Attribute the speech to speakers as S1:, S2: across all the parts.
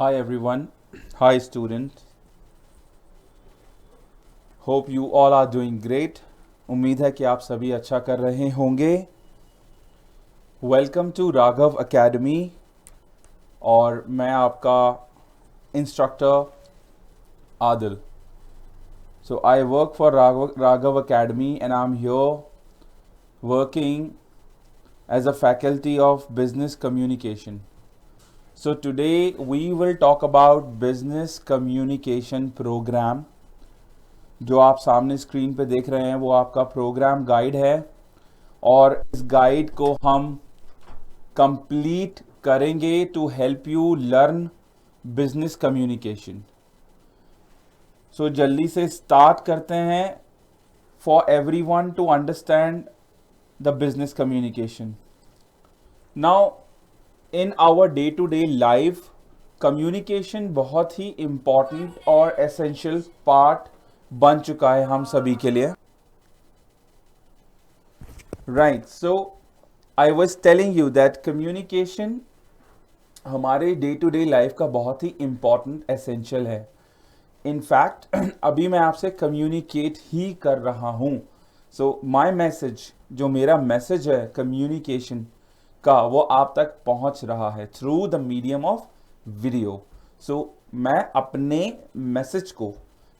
S1: Hi everyone. Hi student. Hope you all are doing great. उम्मीद है कि आप सभी अच्छा कर रहे होंगे. वेलकम टू राघव एकेडमी और मैं आपका instructor Adil. So I work for Raghav Academy and I'm here working as a faculty of business communication. So today we will talk about business communication program. जो आप सामने स्क्रीन पे देख रहे हैं वो आपका प्रोग्राम गाइड है और इस गाइड को हम कंप्लीट करेंगे to help you learn business communication. So जल्दी से स्टार्ट करते हैं for everyone to understand the business communication. Now in our day to day life communication बहुत ही इम्पॉर्टेंट और एसेंशियल पार्ट बन चुका है हम सभी के लिए. Right. So I was telling you that communication हमारे डे टू डे लाइफ का बहुत ही इम्पॉर्टेंट एसेंशियल है. इनफैक्ट अभी मैं आपसे कम्युनिकेट ही कर रहा हूँ. सो माई मैसेज, जो मेरा मैसेज है कम्युनिकेशन का, वो आप तक पहुँच रहा है through the medium of video. So मैं अपने मैसेज को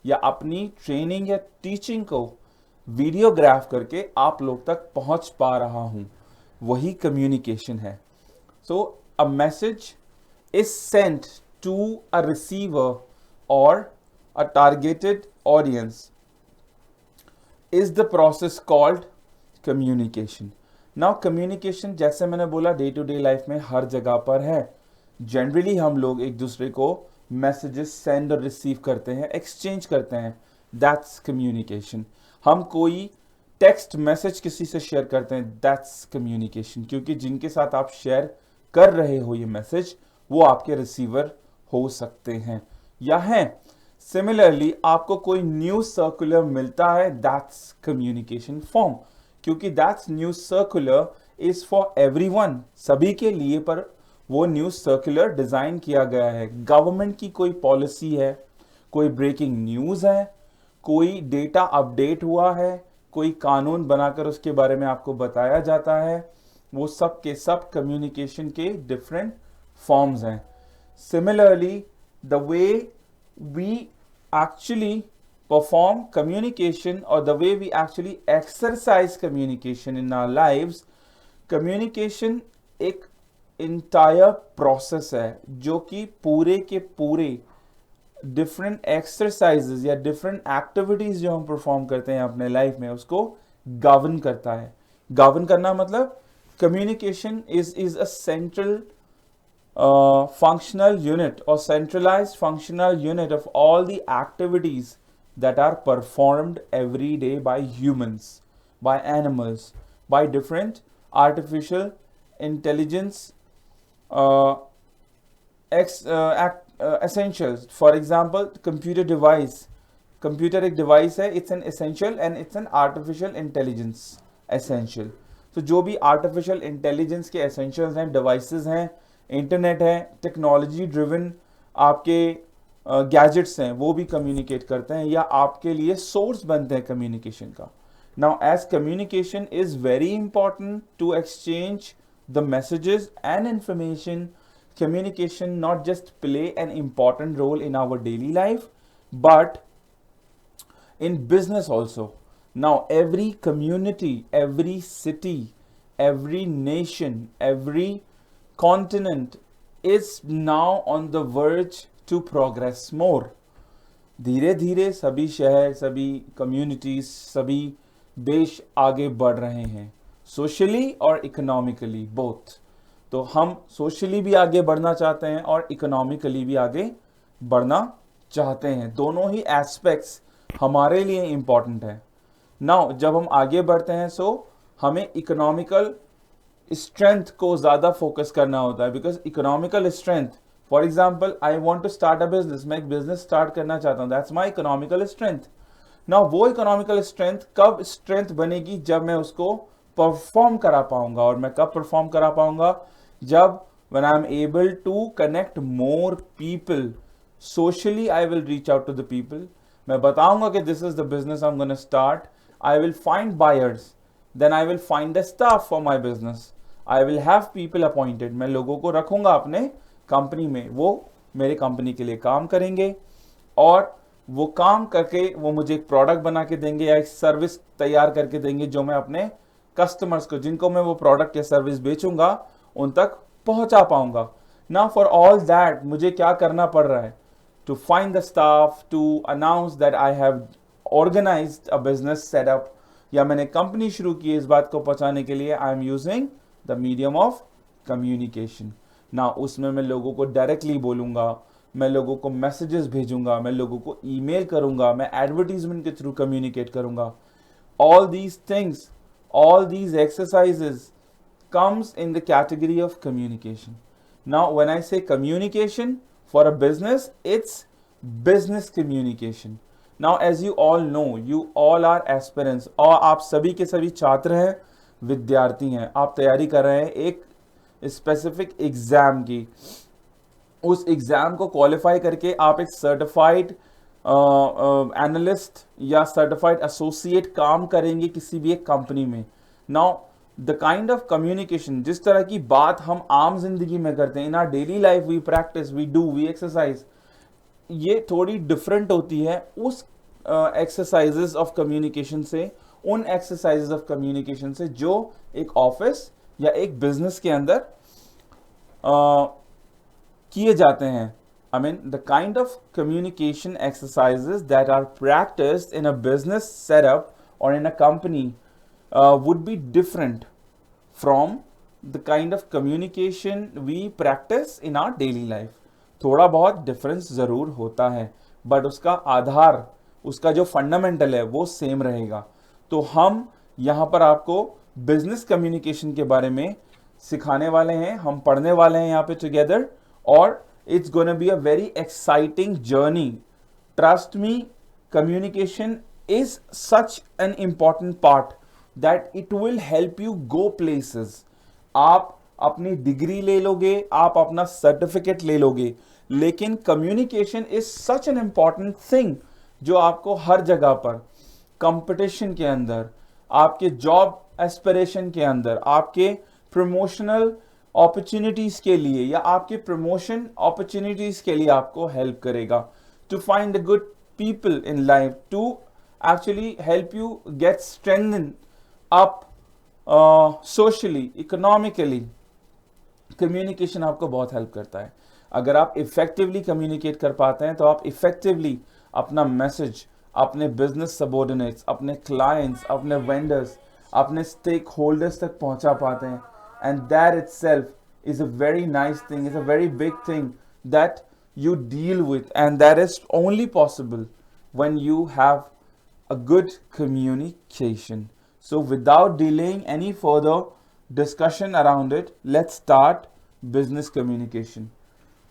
S1: या अपनी ट्रेनिंग या टीचिंग को वीडियोग्राफ करके आप लोग तक पहुंच पा रहा हूं. वही कम्युनिकेशन है. So a message is sent to a receiver और a targeted audience is the process called communication. Now communication, जैसे मैंने बोला, डे टू डे लाइफ में हर जगह पर है. जनरली हम लोग एक दूसरे को मैसेजेस सेंड और रिसीव करते हैं, एक्सचेंज करते हैं. That's communication. हम कोई टेक्स्ट मैसेज किसी से शेयर करते हैं, दैट्स कम्युनिकेशन. क्योंकि जिनके साथ आप शेयर कर रहे हो ये मैसेज, वो आपके रिसीवर हो सकते हैं या हैं. सिमिलरली आपको कोई न्यूज सर्कुलर मिलता है, दैट्स कम्युनिकेशन फॉर्म. क्योंकि that's news circular is for everyone, सभी के लिए. पर वो न्यूज सर्कुलर डिजाइन किया गया है. गवर्नमेंट की कोई पॉलिसी है, कोई ब्रेकिंग न्यूज है, कोई डेटा अपडेट हुआ है, कोई कानून बनाकर उसके बारे में आपको बताया जाता है. वो सब के सब कम्युनिकेशन के डिफरेंट फॉर्म्स हैं. Similarly the way we actually perform communication और the way we actually exercise communication in our lives, communication एक इंटायर प्रोसेस है जो कि पूरे के पूरे डिफरेंट एक्सरसाइजेज या डिफरेंट एक्टिविटीज जो हम परफॉर्म करते हैं अपने लाइफ में, उसको गवर्न करता है. गवर्न करना मतलब communication is a central functional unit or centralized functional unit of all the activities that are performed every day by humans, by animals, by different artificial intelligence essentials. For example, computer device. Computer एक device है, it's an essential and it's an artificial intelligence essential. तो जो भी artificial intelligence के essentials हैं, devices हैं, internet है, technology driven आपके गैजेट्स हैं, वो भी कम्युनिकेट करते हैं या आपके लिए सोर्स बनते हैं कम्युनिकेशन का. Now as communication is very important to exchange the messages and information, communication not just play an important role in our daily life but in business also. Now every community, every city, every nation, every continent is now on the verge to progress more. धीरे धीरे सभी शहर, सभी communities, सभी देश आगे बढ़ रहे हैं, सोशली और इकोनॉमिकली बोथ. तो हम सोशली भी आगे बढ़ना चाहते हैं और इकोनॉमिकली भी आगे बढ़ना चाहते हैं. दोनों ही एस्पेक्ट्स हमारे लिए इम्पॉर्टेंट है. नाउ जब हम आगे बढ़ते हैं सो हमें इकोनॉमिकल स्ट्रेंथ को ज़्यादा फोकस करना होता है. Because economical strength, for example I want to start a business, मैं एक बिजनेस स्टार्ट करना चाहता हूँ, that's my economical strength. Now वो इकोनॉमिकल स्ट्रेंथ कब स्ट्रेंथ बनेगी? जब मैं उसको परफॉर्म करा पाऊंगा. और मैं कब परफॉर्म करा पाऊंगा? जब when I'm able to connect more people socially, I will reach out to the people. मैं बताऊंगा कि this is the business I'm going to start. I will find buyers, then I will find the staff for my business. I will have people appointed. मैं लोगों को रखूंगा अपने company में, वो मेरे कंपनी के लिए काम करेंगे और वो काम करके वो मुझे एक प्रोडक्ट बना के देंगे या एक सर्विस तैयार करके देंगे जो मैं अपने कस्टमर्स को, जिनको मैं वो प्रोडक्ट या सर्विस बेचूंगा, उन तक पहुंचा पाऊंगा. नाउ फॉर ऑल दैट मुझे क्या करना पड़ रहा है? To find the staff, to announce that I have organised a business setup, या मैंने कंपनी शुरू की, इस बात को पहुंचाने के लिए I am using the medium of communication. ना उसमें मैं लोगों को डायरेक्टली बोलूंगा, मैं लोगों को मैसेजेस भेजूंगा, मैं लोगों को ईमेल करूंगा, मैं एडवर्टीजमेंट के थ्रू कम्युनिकेट करूंगा. All these things, all these exercises comes in the category of communication. Now when I say communication for a business, it's business communication. Now as you all know, you all are aspirants, और आप सभी के सभी छात्र हैं, विद्यार्थी हैं, आप तैयारी कर रहे हैं एक स्पेसिफिक एग्जाम की. उस एग्जाम को क्वालिफाई करके आप एक सर्टिफाइड एनालिस्ट या सर्टिफाइड एसोसिएट काम करेंगे किसी भी एक कंपनी में. Now the kind of communication, जिस तरह की बात हम आम जिंदगी में करते हैं, in our daily life we practise, we do, we exercise, ये थोड़ी डिफरेंट होती है उस एक्सरसाइजेस ऑफ कम्युनिकेशन से, उन एक्सरसाइजेस ऑफ कम्युनिकेशन से जो एक ऑफिस या एक बिजनेस के अंदर किए जाते हैं. I mean, the kind of communication exercises that are practiced in a business setup or in a company would be different from the kind of communication we practice in our daily life. थोड़ा बहुत difference ज़रूर होता है, but उसका आधार, उसका जो fundamental है वो same रहेगा. तो हम यहाँ पर आपको business communication के बारे में सिखाने वाले हैं, हम पढ़ने वाले हैं यहाँ पे together, और it's gonna be a very exciting journey. Trust me, communication is such an important part that it will help you go places. आप अपनी डिग्री ले लोगे, आप अपना सर्टिफिकेट ले लोगे, लेकिन communication is such an important thing जो आपको हर जगह पर, कंपटीशन के अंदर, आपके जॉब एस्पिरेशन के अंदर, आपके प्रमोशनल अपॉर्चुनिटीज के लिए या आपके प्रमोशन अपॉर्चुनिटीज के लिए आपको हेल्प करेगा. To find the good people in life, to actually help you get strengthen up socially, economically. Communication आपको बहुत हेल्प करता है. अगर आप इफेक्टिवली कम्युनिकेट कर पाते हैं तो आप इफेक्टिवली अपना मैसेज अपने बिजनेस सबऑर्डिनेट्स, अपने क्लाइंट्स, अपने वेंडर्स, अपने स्टेक होल्डर्स तक पहुंचा पाते हैं. And that itself is a very nice thing, is a very big thing that you deal with, and that is only possible when you have a good communication. So without delaying any further discussion around it, let's start business communication.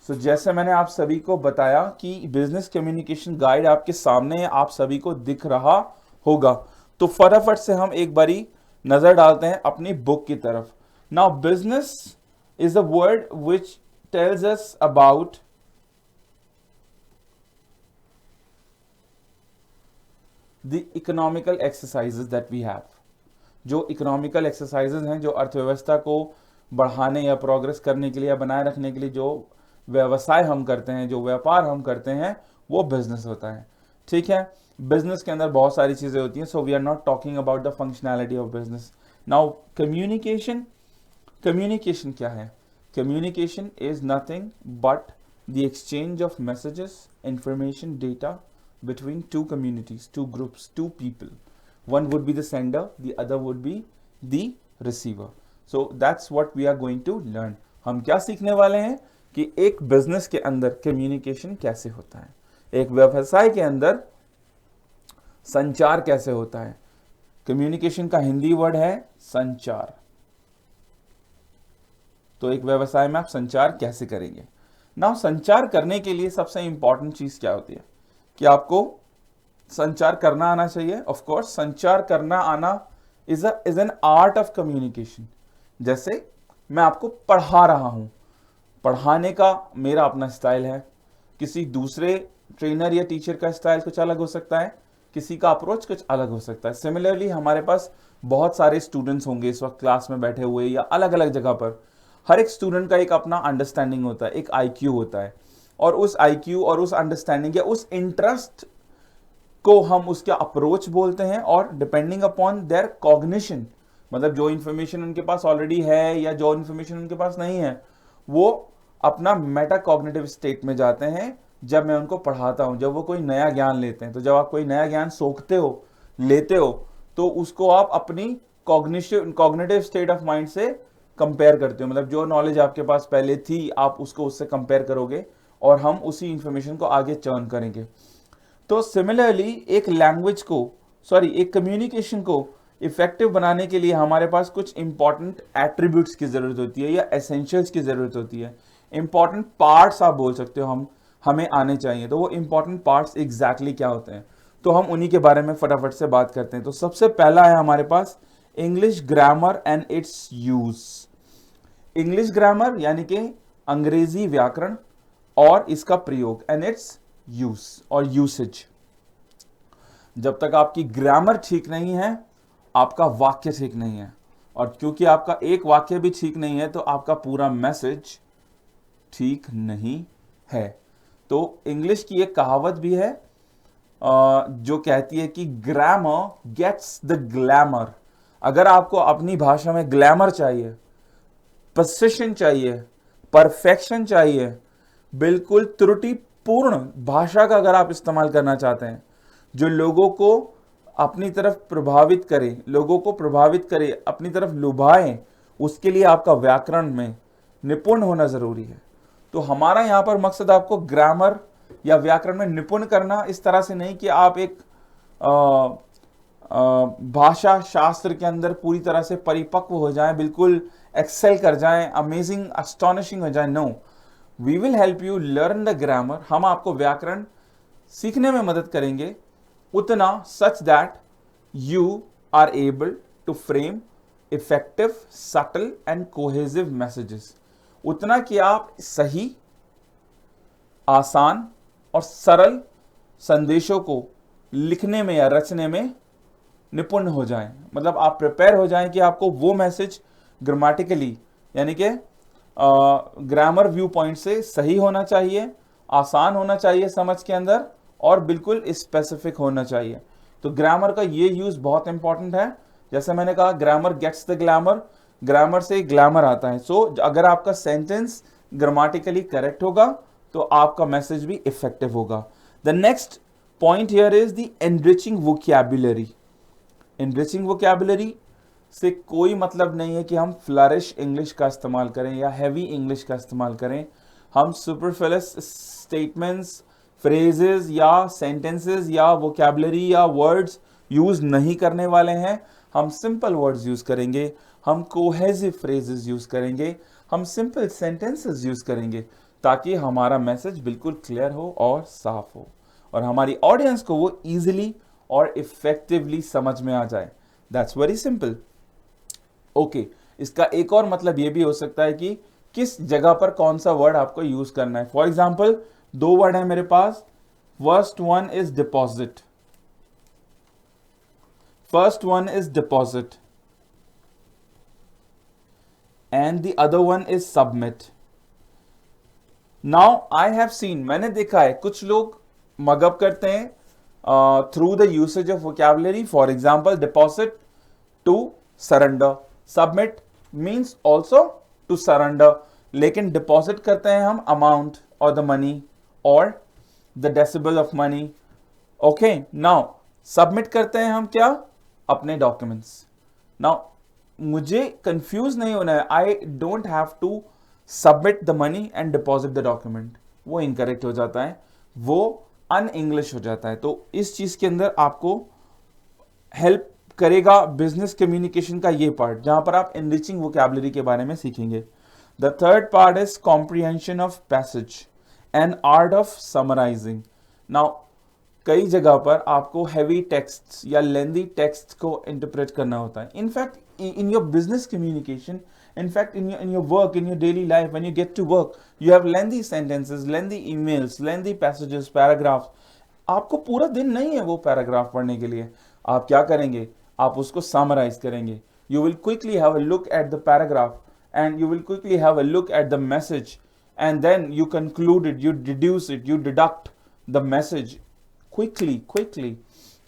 S1: So जैसे मैंने आप सभी को बताया कि business communication guide आपके सामने आप सभी को दिख रहा होगा, तो फटाफट से हम एक बारी नजर डालते हैं अपनी बुक की तरफ. Now, business is a word which tells us about the economical exercises that we have. जो economical exercises हैं, जो अर्थव्यवस्था को बढ़ाने या प्रोग्रेस करने के लिए या बनाए रखने के लिए जो व्यवसाय हम करते हैं, जो व्यापार हम करते हैं, वो बिजनेस होता है. ठीक है, बिजनेस के अंदर बहुत सारी चीजें होती हैं. So we are not talking about the functionality of business. Now communication, communication क्या है? Communication is nothing but the exchange of messages, information, data between two communities, two groups, two people. One would be the sender, the other would be the receiver. So that's what we are going to learn. हम क्या सीखने वाले हैं कि एक business के अंदर communication कैसे होता है, एक व्यवसाय के अंदर संचार कैसे होता है. कम्युनिकेशन का हिंदी वर्ड है संचार. तो एक व्यवसाय में आप संचार कैसे करेंगे? नाउ संचार करने के लिए सबसे इंपॉर्टेंट चीज क्या होती है कि आपको संचार करना आना चाहिए. ऑफ कोर्स संचार करना आना is an art of communication. जैसे मैं आपको पढ़ा रहा हूं पढ़ाने का मेरा अपना स्टाइल है, किसी दूसरे ट्रेनर या टीचर का स्टाइल कुछ अलग हो सकता है, किसी का अप्रोच कुछ अलग हो सकता है। सिमिलरली हमारे पास बहुत सारे स्टूडेंट्स होंगे इस वक्त क्लास में बैठे हुए या अलग अलग जगह पर। हर एक स्टूडेंट का एक अपना अंडरस्टैंडिंग होता है, एक आईक्यू होता है, और उस आईक्यू और उस अंडरस्टैंडिंग या उस इंटरेस्ट को हम उसका अप्रोच बोलते हैं। और डिपेंडिंग अपॉन देयर कॉग्निशन, मतलब जो इन्फॉर्मेशन उनके पास ऑलरेडी है या जो इन्फॉर्मेशन उनके पास नहीं है, वो अपना मेटा कॉग्निटिव स्टेट में जाते हैं जब मैं उनको पढ़ाता हूं, जब वो कोई नया ज्ञान लेते हैं। तो जब आप कोई नया ज्ञान सोखते हो, लेते हो, तो उसको आप अपनी कॉग्निटिव स्टेट ऑफ माइंड से कंपेयर करते हो। मतलब जो नॉलेज आपके पास पहले थी, आप उसको उससे कंपेयर करोगे और हम उसी इंफॉर्मेशन को आगे चर्न करेंगे। तो सिमिलरली एक कम्युनिकेशन को इफेक्टिव बनाने के लिए हमारे पास कुछ इंपॉर्टेंट एट्रीब्यूट्स की जरूरत होती है या एसेंशियल्स की जरूरत होती है। इंपॉर्टेंट पार्ट्स आप बोल सकते हो हमें आने चाहिए। तो वो इंपॉर्टेंट पार्ट्स एग्जैक्टली क्या होते हैं, तो हम उन्हीं के बारे में फटाफट से बात करते हैं। तो सबसे पहला है हमारे पास English grammar and its use. English grammar यानी कि अंग्रेजी व्याकरण और इसका प्रयोग, एंड इट्स यूज और यूसेज। जब तक आपकी ग्रामर ठीक नहीं है, आपका वाक्य ठीक नहीं है, और क्योंकि आपका एक वाक्य भी ठीक नहीं है तो आपका पूरा मैसेज ठीक नहीं है। तो इंग्लिश की एक कहावत भी है जो कहती है कि ग्रामर गेट्स द ग्लैमर। अगर आपको अपनी भाषा में ग्लैमर चाहिए, प्रिसिशन चाहिए, परफेक्शन चाहिए, बिल्कुल त्रुटिपूर्ण भाषा का अगर आप इस्तेमाल करना चाहते हैं जो लोगों को अपनी तरफ प्रभावित करे, लोगों को प्रभावित करे, अपनी तरफ लुभाए, उसके लिए आपका व्याकरण में निपुण होना जरूरी है। तो हमारा यहां पर मकसद आपको ग्रामर या व्याकरण में निपुण करना, इस तरह से नहीं कि आप एक भाषा शास्त्र के अंदर पूरी तरह से परिपक्व हो जाएं, बिल्कुल एक्सेल कर जाएं, अमेजिंग अस्टॉनिशिंग हो जाएं। No, we will help you learn the grammar. हम आपको व्याकरण सीखने में मदद करेंगे उतना, such that you are able to frame effective, subtle and cohesive messages. उतना कि आप सही, आसान और सरल संदेशों को लिखने में या रचने में निपुण हो जाएं। मतलब आप प्रिपेयर हो जाएं कि आपको वो मैसेज ग्रामेटिकली यानी कि ग्रामर व्यू पॉइंट से सही होना चाहिए, आसान होना चाहिए समझ के अंदर, और बिल्कुल स्पेसिफिक होना चाहिए। तो ग्रामर का ये यूज बहुत इंपॉर्टेंट है। जैसे मैंने कहा, grammar gets the glamour, grammar से ग्लैमर आता है। सो अगर आपका सेंटेंस ग्रामेटिकली करेक्ट होगा तो आपका मैसेज भी इफेक्टिव होगा। The next point here is the enriching vocabulary. Enriching vocabulary से कोई मतलब नहीं है कि हम फ्लरिश इंग्लिश का इस्तेमाल करें या हैवी इंग्लिश का इस्तेमाल करें। हम सुपरफ्लुअस स्टेटमेंट्स, फ्रेजेस या सेंटेंसेस या वोकैबुलरी या वर्ड्स यूज नहीं करने वाले हैं। हम सिंपल वर्ड्स यूज करेंगे, हम कोहेसिव फ्रेजेस यूज करेंगे, हम सिंपल सेंटेंसेस यूज करेंगे, ताकि हमारा मैसेज बिल्कुल क्लियर हो और साफ हो और हमारी ऑडियंस को वो इजीली और इफेक्टिवली समझ में आ जाए। That's very simple. ओके, इसका एक और मतलब ये भी हो सकता है कि किस जगह पर कौन सा वर्ड आपको यूज करना है। फॉर एग्जाम्पल, दो वर्ड है मेरे पास। First one is deposit, first one is deposit and the other one is submit. Now I have seen, मैंने देखा है कुछ लोग मगअप करते हैं through the usage of vocabulary. For example, deposit to surrender, submit means also to surrender, लेकिन deposit करते हैं हम अमाउंट और द मनी और the decibel of money. Okay, now submit करते हैं हम क्या, अपने डॉक्यूमेंट्स। नाउ मुझे कंफ्यूज नहीं होना है, I don't have to submit the money and deposit the document, वो इनकरेक्ट हो जाता है, वो अन इंग्लिश हो जाता है। तो इस चीज के अंदर आपको हेल्प करेगा बिजनेस कम्युनिकेशन का ये पार्ट, जहां पर आप एनरिचिंग वोकैबुलरी के बारे में सीखेंगे। The third part is comprehension of passage and art of summarising. Now कई जगह पर आपको हैवी टेक्स्ट या लेंदी टेक्स्ट को इंटरप्रेट करना होता है। In fact in your business communication, in fact in your work, in your daily life, when you get to work, you have lengthy sentences, lengthy emails, lengthy passages, paragraphs. आपको पूरा दिन नहीं है वो पैराग्राफ पढ़ने के लिए. आप क्या करेंगे, आप उसको समराइज करेंगे. You will quickly have a look at the paragraph and you will quickly have a look at the message, and then you conclude it, you deduce it, you deduct the message quickly,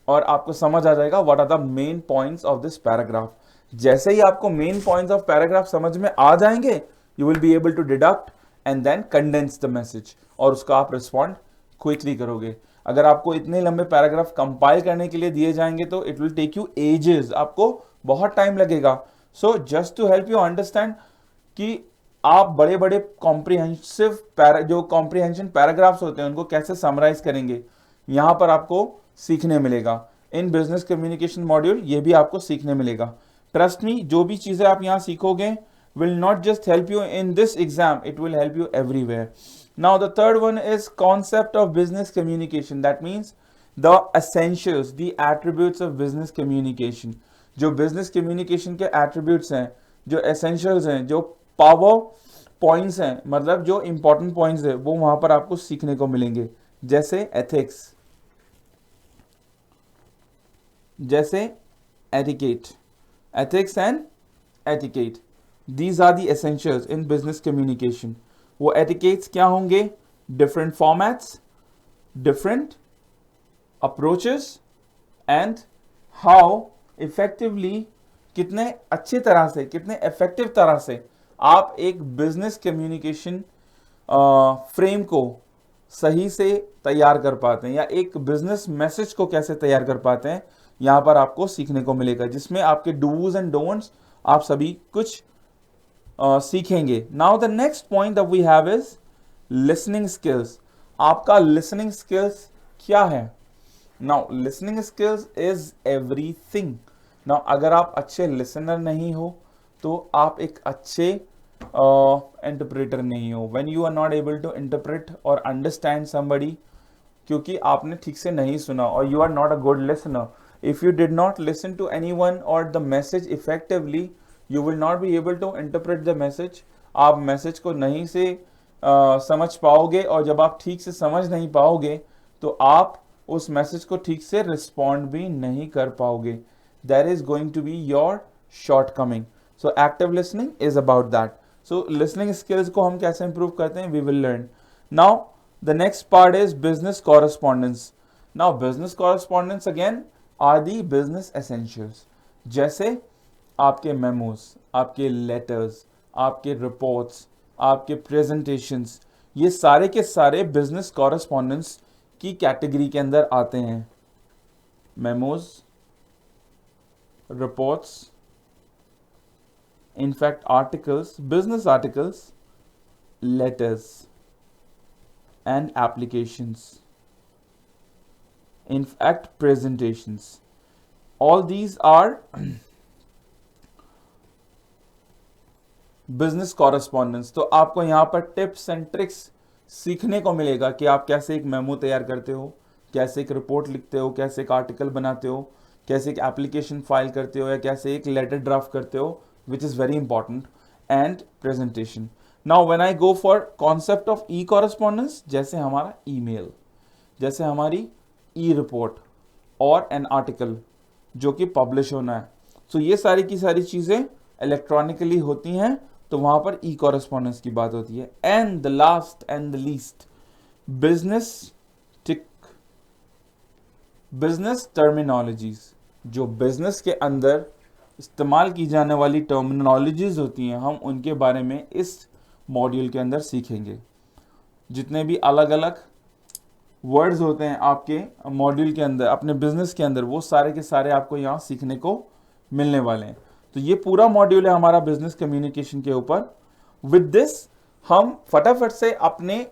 S1: और आपको समझ आ जाएगा what are the main points of this paragraph. जैसे ही आपको main points of paragraph समझ में आ जाएंगे, you will be able to deduct and then condense the message, और उसका आप रिस्पॉन्ड क्विकली करोगे. अगर आपको इतने लंबे पैराग्राफ कंपाइल करने के लिए दिए जाएंगे तो it will take you ages, आपको बहुत टाइम लगेगा. So just to help you understand कि आप बड़े बड़े कॉम्प्रिहेंसिव जो कॉम्प्रिहेंशन पैराग्राफ्स होते हैं उनको कैसे समराइज करेंगे, यहां पर आपको सीखने मिलेगा. इन बिजनेस कम्युनिकेशन मॉड्यूल ये भी आपको सीखने मिलेगा. ट्रस्ट मी, जो भी चीजें आप यहां सीखोगे will not just help you in this exam, it will help you everywhere. Now the third one is concept of business communication. That means the essentials, the attributes of business communication. जो business communication के attributes हैं, जो essentials हैं, जो power points हैं, मतलब जो important points हैं, वो वहां पर आपको सीखने को मिलेंगे. जैसे ethics, जैसे etiquette, ethics and etiquette. These are the essentials in business communication. वो etiquettes क्या होंगे? Different formats, different approaches, and how effectively, कितने अच्छी तरह से, कितने effective तरह से आप एक business communication फ्रेम को सही से तैयार कर पाते हैं, या एक बिजनेस मैसेज को कैसे तैयार कर पाते हैं, यहां पर आपको सीखने को मिलेगा, जिसमें आपके डूज एंड डोंट्स आप सभी कुछ सीखेंगे. Now the next point that we have is listening skills. आपका लिसनिंग स्किल्स क्या है? Now listening skills is everything. Now अगर आप अच्छे लिसनर नहीं हो तो आप एक अच्छे इंटरप्रेटर नहीं हो. When you are not able to interpret और अंडरस्टैंड समबडी, क्योंकि आपने ठीक से नहीं सुना, और you are not a good listener. If you did not listen to anyone or the message effectively, you will not be able to interpret the message. आप message को नहीं से समझ पाओगे, और जब आप ठीक से समझ नहीं पाओगे तो आप उस मैसेज को ठीक से रिस्पॉन्ड भी नहीं कर पाओगे. That is going to be your shortcoming. So active listening is about that. So listening skills को हम कैसे improve करते हैं, we will learn. Now the next part is business correspondence. Now business correspondence again are the business essentials. जैसे आपके memos, आपके letters, आपके reports, आपके प्रेजेंटेशंस, ये सारे के सारे बिजनेस कॉरेस्पॉन्डेंस की कैटेगरी के अंदर आते हैं. Memos, reports, in fact articles, business articles, letters and applications, in fact presentations. All these are business correspondence. तो आपको यहाँ पर टिप्स एंड ट्रिक्स सीखने को मिलेगा कि आप कैसे एक मेमो तैयार करते हो, कैसे एक रिपोर्ट लिखते हो, कैसे एक आर्टिकल बनाते हो, कैसे एक एप्लीकेशन फाइल करते हो, या कैसे एक लेटर ड्राफ्ट करते हो, which is very important, and presentation. Now when I go for concept of E correspondence, जैसे हमारा ईमेल, जैसे हमारी ई रिपोर्ट और एन आर्टिकल जो कि पब्लिश होना है, तो ये सारी की सारी चीजें इलेक्ट्रॉनिकली होती हैं, तो वहां पर ई कॉरेस्पॉन्डेंस की बात होती है. And the last and the least, business tick, business terminologies. जो बिजनेस के अंदर इस्तेमाल की जाने वाली टर्मिनोलॉजीज होती हैं, हम उनके बारे में इस मॉड्यूल के अंदर सीखेंगे. जितने भी अलग अलग वर्ड्स होते हैं आपके मॉड्यूल के अंदर, अपने बिजनेस के अंदर, वो सारे के सारे आपको यहाँ सीखने को मिलने वाले हैं. तो ये पूरा मॉड्यूल है हमारा बिजनेस कम्युनिकेशन के ऊपर. विद दिस हम फटाफट से अपने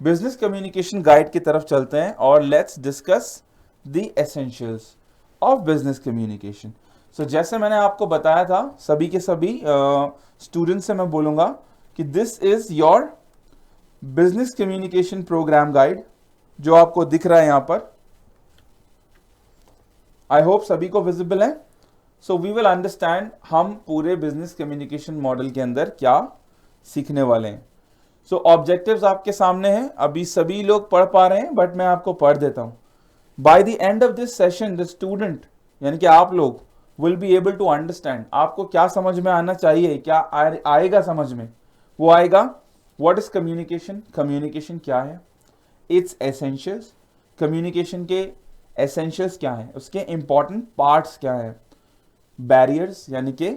S1: बिजनेस कम्युनिकेशन गाइड की तरफ चलते हैं और let's discuss the essentials of business communication. So जैसे मैंने आपको बताया था, सभी के सभी स्टूडेंट्स से मैं बोलूंगा कि this is your business communication programme guide, जो आपको दिख रहा है यहां पर. आई होप सभी को विजिबल है. सो वी विल अंडरस्टैंड हम पूरे बिजनेस कम्युनिकेशन मॉडल के अंदर क्या सीखने वाले हैं. सो ऑब्जेक्टिव्स आपके सामने हैं. अभी सभी लोग पढ़ पा रहे हैं, बट मैं आपको पढ़ देता हूं. By the end of this session the student, यानी कि आप लोग, will be able to understand. आपको क्या समझ में आना चाहिए, क्या आएगा समझ में, वो आएगा. व्हाट इज कम्युनिकेशन, कम्युनिकेशन क्या है, इट्स एसेंशियल्स, कम्युनिकेशन के एसेंशियल्स क्या है, उसके इंपॉर्टेंट पार्ट्स क्या है, बैरियर्स यानी कि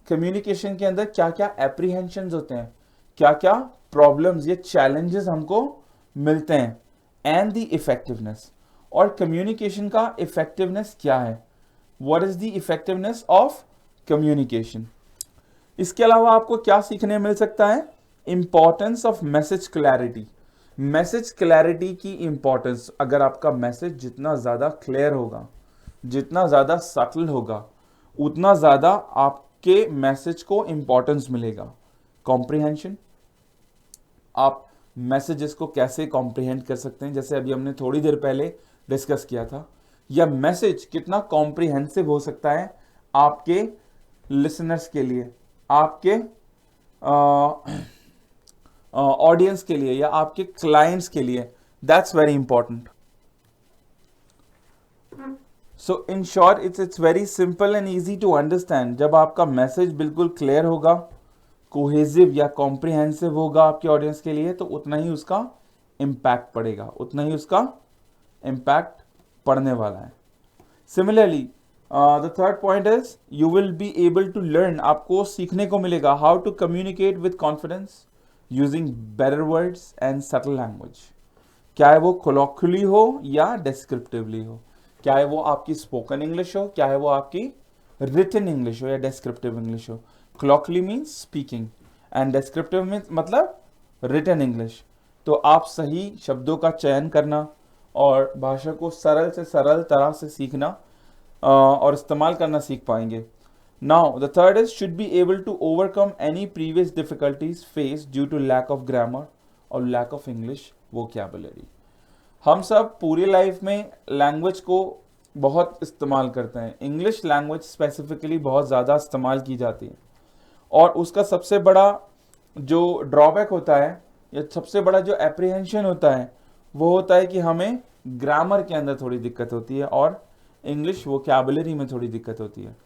S1: कम्युनिकेशन के अंदर क्या क्या एप्रीहेंशंस होते हैं, क्या क्या प्रॉब्लम्स या चैलेंजेस हमको मिलते हैं, एंड द इफेक्टिवनेस. और कम्युनिकेशन का इफेक्टिवनेस क्या है, what is the effectiveness of communication. इसके अलावा आपको क्या सीखने मिल सकता है, importance of message clarity. Message clarity की इंपॉर्टेंस, अगर आपका मैसेज जितना ज्यादा क्लियर होगा, जितना ज्यादा सटल होगा, उतना ज्यादा आपके मैसेज को इंपॉर्टेंस मिलेगा. कॉम्प्रिहेंशन, आप मैसेजेस को कैसे कॉम्प्रिहेंड कर सकते हैं, जैसे अभी हमने थोड़ी देर पहले डिस्कस किया था. या मैसेज कितना कॉम्प्रिहेंसिव हो सकता है आपके लिसनर्स के लिए, आपके ऑडियंस के लिए, या आपके क्लाइंट्स के लिए. That's very important. So in short it's very simple and easy to understand. जब आपका मैसेज बिल्कुल क्लियर होगा, कोहेसिव या कॉम्प्रिहेंसिव होगा आपके ऑडियंस के लिए, तो उतना ही उसका इम्पैक्ट पड़ेगा, उतना ही उसका इम्पैक्ट पड़ने वाला है. Similarly the third point is you will be able to learn, आपको सीखने को मिलेगा how to communicate with confidence using better words and subtle language. क्या है वो कोलॉक्युअली हो या डिस्क्रिप्टिवली हो, क्या है वो आपकी स्पोकन इंग्लिश हो, क्या है वो आपकी रिटन इंग्लिश हो या डिस्क्रिप्टिव इंग्लिश हो. Colloquially means speaking and descriptive means मतलब रिटन इंग्लिश. तो आप सही शब्दों का चयन करना और भाषा को सरल से सरल तरह से सीखना और इस्तेमाल करना सीख पाएंगे. Now the third is should be able to overcome any previous difficulties face due to lack of grammar और लैक ऑफ इंग्लिश वोकैबुलरी. हम सब पूरी लाइफ में लैंग्वेज को बहुत इस्तेमाल करते हैं. इंग्लिश लैंग्वेज स्पेसिफिकली बहुत ज़्यादा इस्तेमाल की जाती है, और उसका सबसे बड़ा जो ड्रॉबैक होता है या सबसे बड़ा जो एप्रीहेंशन होता है वो होता है कि हमें ग्रामर के अंदर थोड़ी दिक्कत होती है और इंग्लिश वोकैबुलरी में थोड़ी दिक्कत होती है.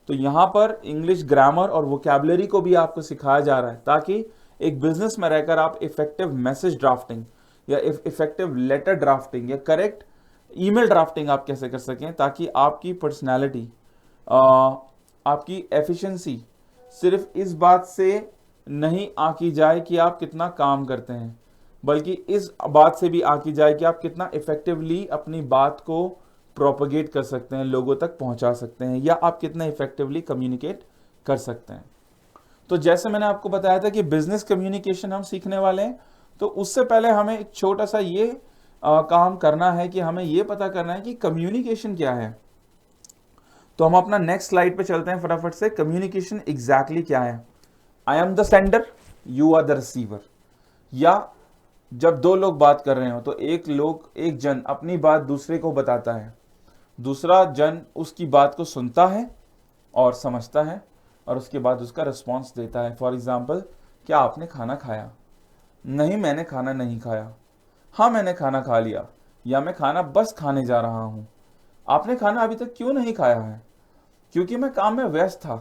S1: तो यहाँ पर इंग्लिश ग्रामर और वोकैबुलरी को भी आपको सिखाया जा रहा है, ताकि एक बिजनेस में रहकर आप इफेक्टिव मैसेज ड्राफ्टिंग या इफेक्टिव लेटर ड्राफ्टिंग या करेक्ट ईमेल ड्राफ्टिंग आप कैसे कर सकें, ताकि आपकी पर्सनैलिटी, आपकी एफिशिएंसी सिर्फ इस बात से नहीं आंकी जाए कि आप कितना काम करते हैं, बल्कि इस बात से भी आंकी जाए कि आप कितना इफेक्टिवली अपनी बात को प्रोपगेट कर सकते हैं, लोगों तक पहुंचा सकते हैं, या आप कितना इफेक्टिवली कम्युनिकेट कर सकते हैं. तो जैसे मैंने आपको बताया था कि बिजनेस कम्युनिकेशन हम सीखने वाले हैं, तो उससे पहले हमें एक छोटा सा ये काम करना है कि हमें ये पता करना है कि कम्युनिकेशन क्या है. तो हम अपना नेक्स्ट स्लाइड पे चलते हैं फटाफट से. कम्युनिकेशन एग्जैक्टली क्या है. I am the sender, you are the receiver. या जब दो लोग बात कर रहे हो तो एक जन अपनी बात दूसरे को बताता है, दूसरा जन उसकी बात को सुनता है और समझता है, और उसके बाद उसका रिस्पॉन्स देता है. फॉर एग्जाम्पल, क्या आपने खाना खाया, नहीं मैंने खाना नहीं खाया, हाँ मैंने खाना खा लिया, या मैं खाना बस खाने जा रहा हूं. आपने खाना अभी तक क्यों नहीं खाया है, क्योंकि मैं काम में व्यस्त था.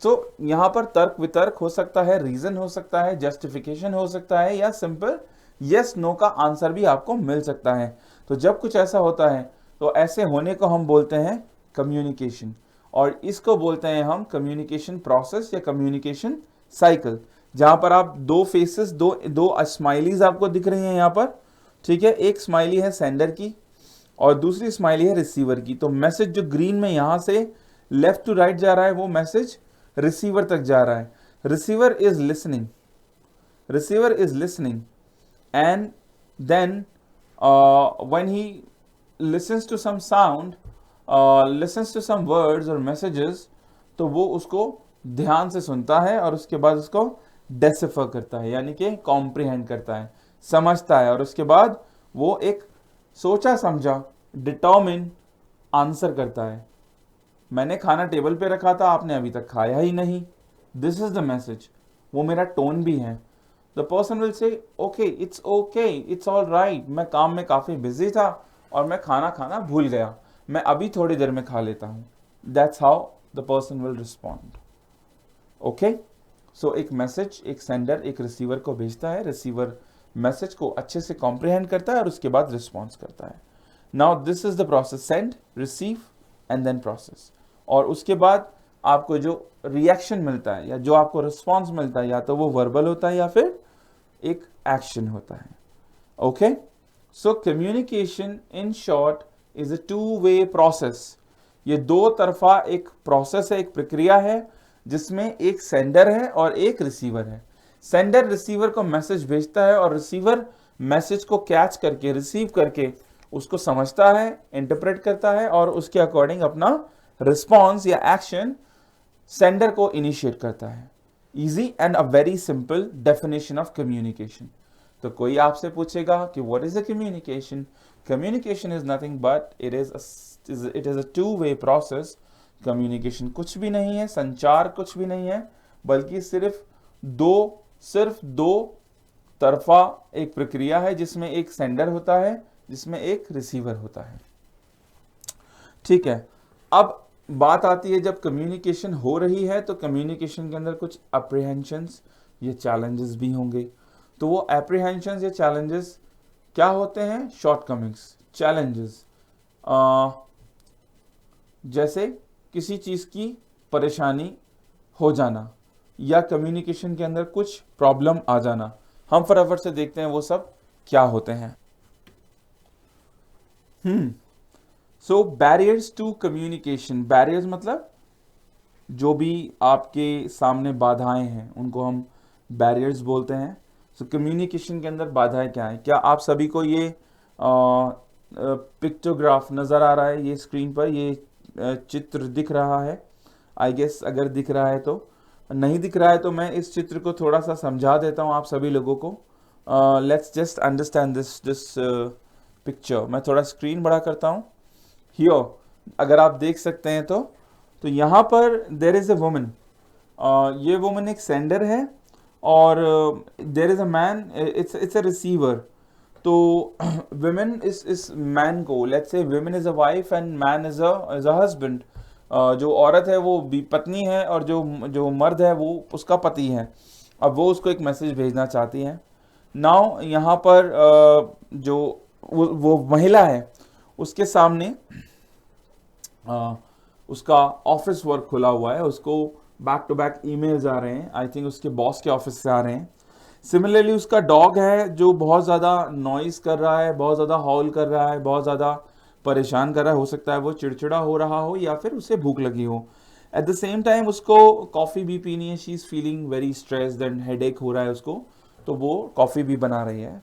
S1: तो यहाँ पर तर्क वितर्क हो सकता है, रीजन हो सकता है, जस्टिफिकेशन हो सकता है, या सिंपल यस नो का आंसर भी आपको मिल सकता है. तो जब कुछ ऐसा होता है तो ऐसे होने को हम बोलते हैं कम्युनिकेशन, और इसको बोलते हैं हम कम्युनिकेशन प्रोसेस या कम्युनिकेशन साइकिल. जहां पर आप दो फेसेस, दो स्माइलीज आपको दिख रही हैं यहाँ पर, ठीक है. एक स्माइली है सेंडर की और दूसरी स्माइली है रिसीवर की. तो मैसेज जो ग्रीन में यहां से लेफ्ट टू राइट जा रहा है वो मैसेज रिसीवर तक जा रहा है. Receiver is listening, receiver is listening, and then when he listens to some sound, listens to some words और messages, तो वो उसको ध्यान से सुनता है और उसके बाद उसको डेसिफर करता है, यानी कि कॉम्प्रिहेंड करता है, समझता है, और उसके बाद वो एक सोचा समझा डिटर्मिन आंसर करता है. मैंने खाना टेबल पे रखा था, आपने अभी तक खाया ही नहीं। This is the message. वो मेरा टोन भी है। The person will say okay, it's all right, मैं काम में काफ़ी बिजी था और मैं खाना खाना भूल गया, मैं अभी थोड़ी देर में खा लेता हूँ। That's how the person will respond. Okay, so एक मैसेज एक सेंडर एक रिसीवर को भेजता है, रिसीवर मैसेज को अच्छे से कॉम्प्रिहेंड करता है और उसके बाद रिस्पॉन्स करता है। Now this is the process, send, receive and then process. और उसके बाद आपको जो रिएक्शन मिलता है या जो आपको रिस्पॉन्स मिलता है, या तो वो वर्बल होता है या फिर एक एक्शन होता है। Okay, so communication in short is a two way process. ये दो तरफा एक प्रोसेस है, एक प्रक्रिया है जिसमें एक सेंडर है और एक रिसीवर है। सेंडर रिसीवर को मैसेज भेजता है और रिसीवर मैसेज को कैच करके रिसीव करके उसको समझता है, इंटरप्रेट करता है और उसके अकॉर्डिंग अपना रिस्पॉन्स या एक्शन सेंडर को इनिशिएट करता है। Easy and a very simple definition of communication. तो कोई आपसे पूछेगा कि what is a communication? Communication is nothing but it is a two way process. Communication कुछ भी नहीं है, संचार कुछ भी नहीं है, बल्कि सिर्फ दो तरफा एक प्रक्रिया है जिसमें एक सेंडर होता है, जिसमें एक रिसीवर होता है। ठीक है, अब बात आती है जब कम्युनिकेशन हो रही है तो कम्युनिकेशन के अंदर कुछ अप्रीहेंशंस या चैलेंजेस भी होंगे। तो वो अप्रीहेंशंस या चैलेंजेस क्या होते हैं? शॉर्टकमिंग्स, चैलेंजेस, जैसे किसी चीज़ की परेशानी हो जाना या कम्युनिकेशन के अंदर कुछ प्रॉब्लम आ जाना। हम फटाफट से देखते हैं वो सब क्या होते हैं। सो बैरियर्स टू कम्युनिकेशन। बैरियर्स मतलब जो भी आपके सामने बाधाएं हैं उनको हम बैरियर्स बोलते हैं। सो कम्युनिकेशन के अंदर बाधाएं क्या है? क्या आप सभी को ये पिक्टोग्राफ नज़र आ रहा है? ये स्क्रीन पर ये चित्र दिख रहा है? आई गेस अगर दिख रहा है तो, नहीं दिख रहा है तो मैं इस चित्र को थोड़ा सा समझा देता हूँ आप सभी लोगों को। Let's just understand this picture. मैं थोड़ा स्क्रीन बड़ा करता हूँ। हियर अगर आप देख सकते हैं तो यहाँ पर देर इज़ अ वुमन। ये वुमन एक सेंडर है और there is a man, it's a receiver. तो वुमेन इस मैन को, let's say women is a wife and man is a husband. जो औरत है वो भी पत्नी है और जो मर्द है वो उसका पति है। अब वो उसको एक मैसेज भेजना चाहती है। नाउ यहाँ पर जो वो महिला है उसके सामने उसका ऑफिस वर्क खुला हुआ है, उसको बैक टू बैक ईमेल्स आ रहे हैं, आई थिंक उसके बॉस के ऑफिस से आ रहे हैं। सिमिलरली उसका डॉग है जो बहुत ज़्यादा नॉइस कर रहा है, बहुत ज़्यादा हॉल कर रहा है, बहुत ज़्यादा परेशान कर रहा है। हो सकता है वो चिड़चिड़ा हो रहा हो या फिर उसे भूख लगी हो। एट द सेम टाइम उसको कॉफ़ी भी पीनी है, she is feeling very stressed and headache हो रहा है उसको, तो वो कॉफ़ी भी बना रही है।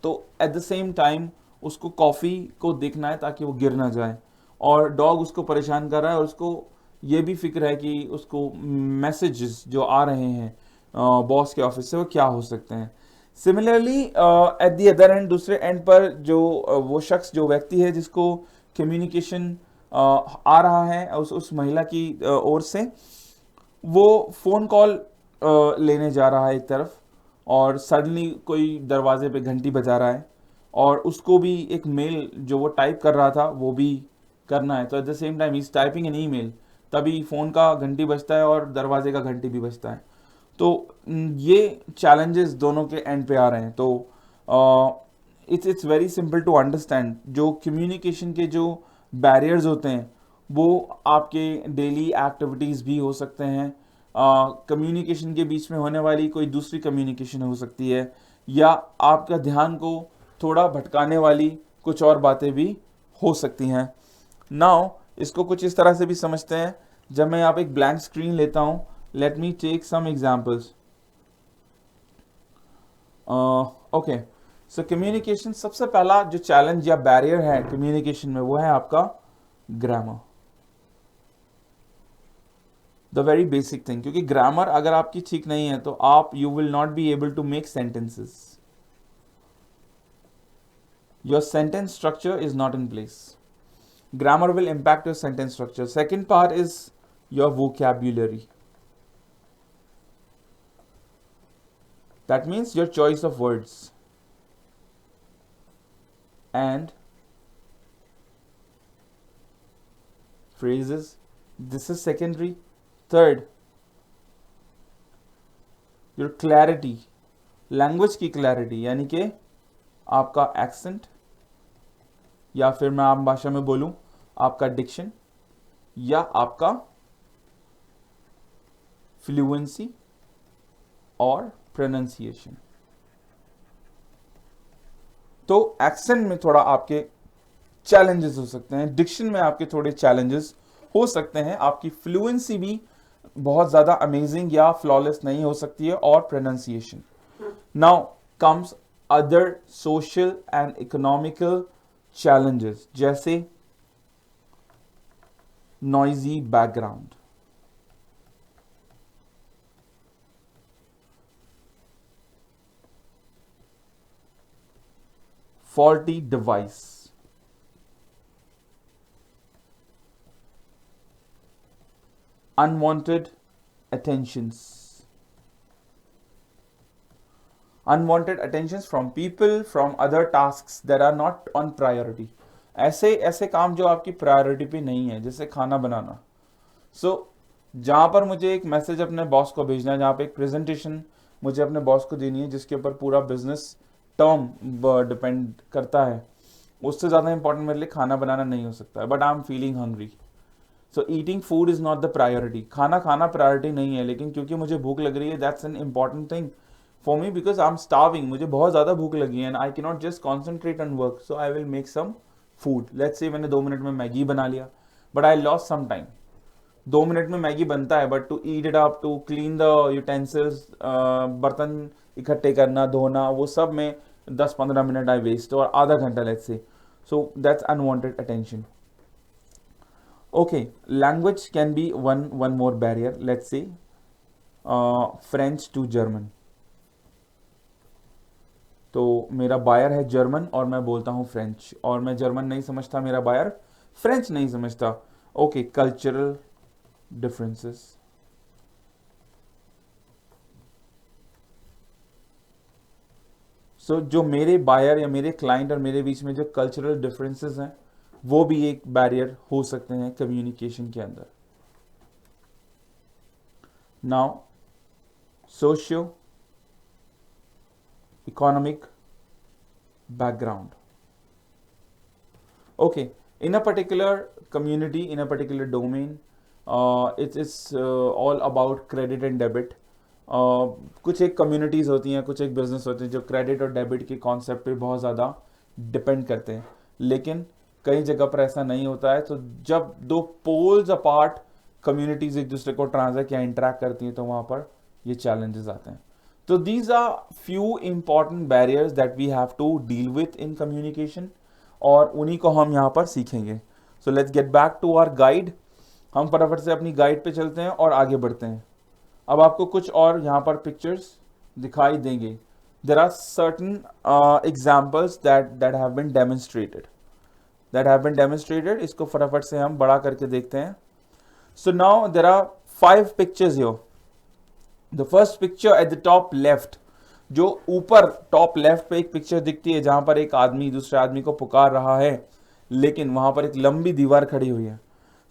S1: तो एट द सेम टाइम उसको कॉफ़ी को देखना है ताकि वो गिर ना जाए, और डॉग उसको परेशान कर रहा है और उसको ये भी फिक्र है कि उसको मैसेजेस जो आ रहे हैं बॉस के ऑफिस से वो क्या हो सकते हैं। Similarly at the other and, दूसरे एंड पर जो वो शख्स, जो व्यक्ति है जिसको कम्युनिकेशन आ रहा है उस महिला की ओर से, वो फ़ोन कॉल लेने जा रहा है एक तरफ और सडनली कोई दरवाजे पे घंटी बजा रहा है और उसको भी एक मेल जो वो टाइप कर रहा था वो भी करना है। तो at the same time he is typing an email, तभी फ़ोन का घंटी बजता है और दरवाजे का घंटी भी बजता है। तो ये चैलेंजेस दोनों के एंड पे आ रहे हैं। तो it's very simple to understand. जो कम्युनिकेशन के जो बैरियर्स होते हैं वो आपके डेली एक्टिविटीज़ भी हो सकते हैं, कम्युनिकेशन के बीच में होने वाली कोई दूसरी कम्युनिकेशन हो सकती है, या आपका ध्यान को थोड़ा भटकाने वाली कुछ और बातें भी हो सकती हैं। नाउ इसको कुछ इस तरह से भी समझते हैं। जब मैं यहाँ पे एक ब्लैंक स्क्रीन लेता हूँ, let me take some examples. Okay, so communication सबसे पहला जो चैलेंज या बैरियर है कम्युनिकेशन में वो है आपका grammar. The very basic thing, क्योंकि ग्रामर अगर आपकी ठीक नहीं है तो आप you will not be able to make sentences. Your sentence structure is not in place. Grammar will impact your sentence structure. Second part is your vocabulary. That means your choice of words and phrases. This is secondary. Third, your clarity, language की clarity, यानी कि आपका accent, या फिर मैं आम भाषा में बोलूं आपका डिक्शन, या आपका फ्लुएंसी और प्रोनाउंसिएशन. तो एक्सेंट में थोड़ा आपके चैलेंजेस हो सकते हैं, डिक्शन में आपके थोड़े चैलेंजेस हो सकते हैं, आपकी फ्लुएंसी भी बहुत ज्यादा अमेजिंग या फ्लॉलेस नहीं हो सकती है, और pronunciation. Now comes other social and economical challenges, जैसे noisy background, faulty device, unwanted attentions, from people, from other tasks that are not on priority. ऐसे काम जो आपकी प्रायोरिटी पे नहीं है, जैसे खाना बनाना. जहाँ पर मुझे एक मैसेज अपने बॉस को भेजना है, जहाँ पे एक प्रेजेंटेशन मुझे अपने बॉस को देनी है, जिसके ऊपर पूरा बिजनेस टर्म डिपेंड करता है, उससे ज़्यादा इंपॉर्टेंट मेरे लिए खाना बनाना नहीं हो सकता है. But I am feeling hungry, so eating food is not the priority. खाना प्रायोरिटी नहीं है, लेकिन क्योंकि मुझे भूख लग रही है, that's an important thing for me because I'm starving. मुझे बहुत ज़्यादा भूख लगी है and I cannot just concentrate on work, so I will make some food. Let's say मैंने 2 मिनट में मैगी बना लिया, but I lost some time. 2 minute में मैगी बनता है, but to eat it up, to clean the utensils, बर्तन इकट्ठे करना, धोना, वो सब में 10-15 मिनट I waste, और आधा घंटा let's say. So that's unwanted attention. Okay, language can be one more barrier. Let's say French to German. तो मेरा बायर है जर्मन और मैं बोलता हूँ फ्रेंच, और मैं जर्मन नहीं समझता, मेरा बायर फ्रेंच नहीं समझता. Okay, cultural differences. सो जो मेरे बायर या मेरे क्लाइंट और मेरे बीच में जो कल्चरल डिफरेंसेस हैं, वो भी एक बैरियर हो सकते हैं कम्युनिकेशन के अंदर. Now socio economic background. Okay, in a particular community, in a particular domain, it's all about credit and debit. कुछ एक communities होती हैं, कुछ एक business होते हैं जो credit और debit के concept पे बहुत ज़्यादा depend करते हैं, लेकिन कई जगह पर ऐसा नहीं होता है. तो जब दो poles apart communities एक दूसरे को transact या interact करती हैं, तो वहाँ पर ये challenges आते हैं. So these are few important barriers that we have to deal with in communication, और उन्हीं को हम यहाँ पर सीखेंगे. So let's get back to our guide. हम फटाफट से अपनी गाइड पे चलते हैं और आगे बढ़ते हैं. अब आपको कुछ और यहाँ पर पिक्चर्स दिखाई देंगे. There are certain examples that have been demonstrated. इसको फटाफट से हम बड़ा करके देखते हैं. So now there are 5 pictures here. The first picture at the top left, जो ऊपर टॉप लेफ्ट पे एक पिक्चर दिखती है जहां पर एक आदमी दूसरे आदमी को पुकार रहा है, लेकिन वहां पर एक लंबी दीवार खड़ी हुई है.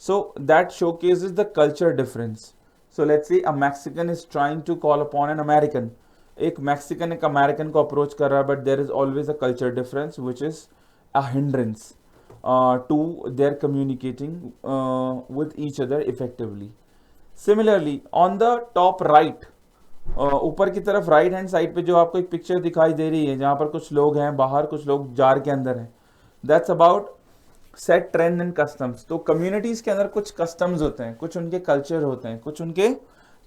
S1: So that showcases the culture difference. So let's say a Mexican is trying to call upon an American. एक मैक्सिकन एक अमेरिकन को अप्रोच कर रहा है, but there is always a culture difference which is a hindrance to their communicating with each other effectively. Similarly on the top right, ऊपर की तरफ right hand side पे जो आपको एक पिक्चर दिखाई दे रही है जहां पर कुछ लोग हैं बाहर, कुछ लोग जार के अंदर हैं, that's about set trend and customs. तो कम्युनिटीज के अंदर कुछ कस्टम्स होते हैं, कुछ उनके कल्चर होते हैं, कुछ उनके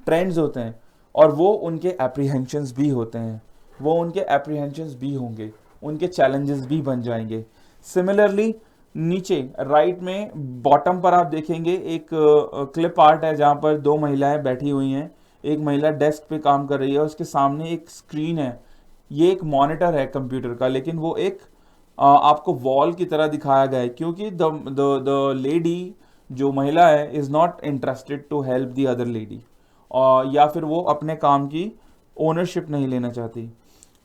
S1: ट्रेंड्स होते हैं, और वो उनके एप्रीहेंशंस भी होते हैं, वो उनके एप्रीहेंशंस भी होंगे, उनके चैलेंजेस भी बन जाएंगे. सिमिलरली नीचे राइट में बॉटम पर आप देखेंगे एक क्लिप आर्ट है जहां पर 2 महिलाएं बैठी हुई हैं. एक महिला डेस्क पे काम कर रही है, उसके सामने एक स्क्रीन है. ये एक मॉनिटर है कंप्यूटर का, लेकिन वो एक आपको वॉल की तरह दिखाया गया है, क्योंकि द लेडी जो महिला है is not interested to help the other lady, या फिर वो अपने काम की ओनरशिप नहीं लेना चाहती।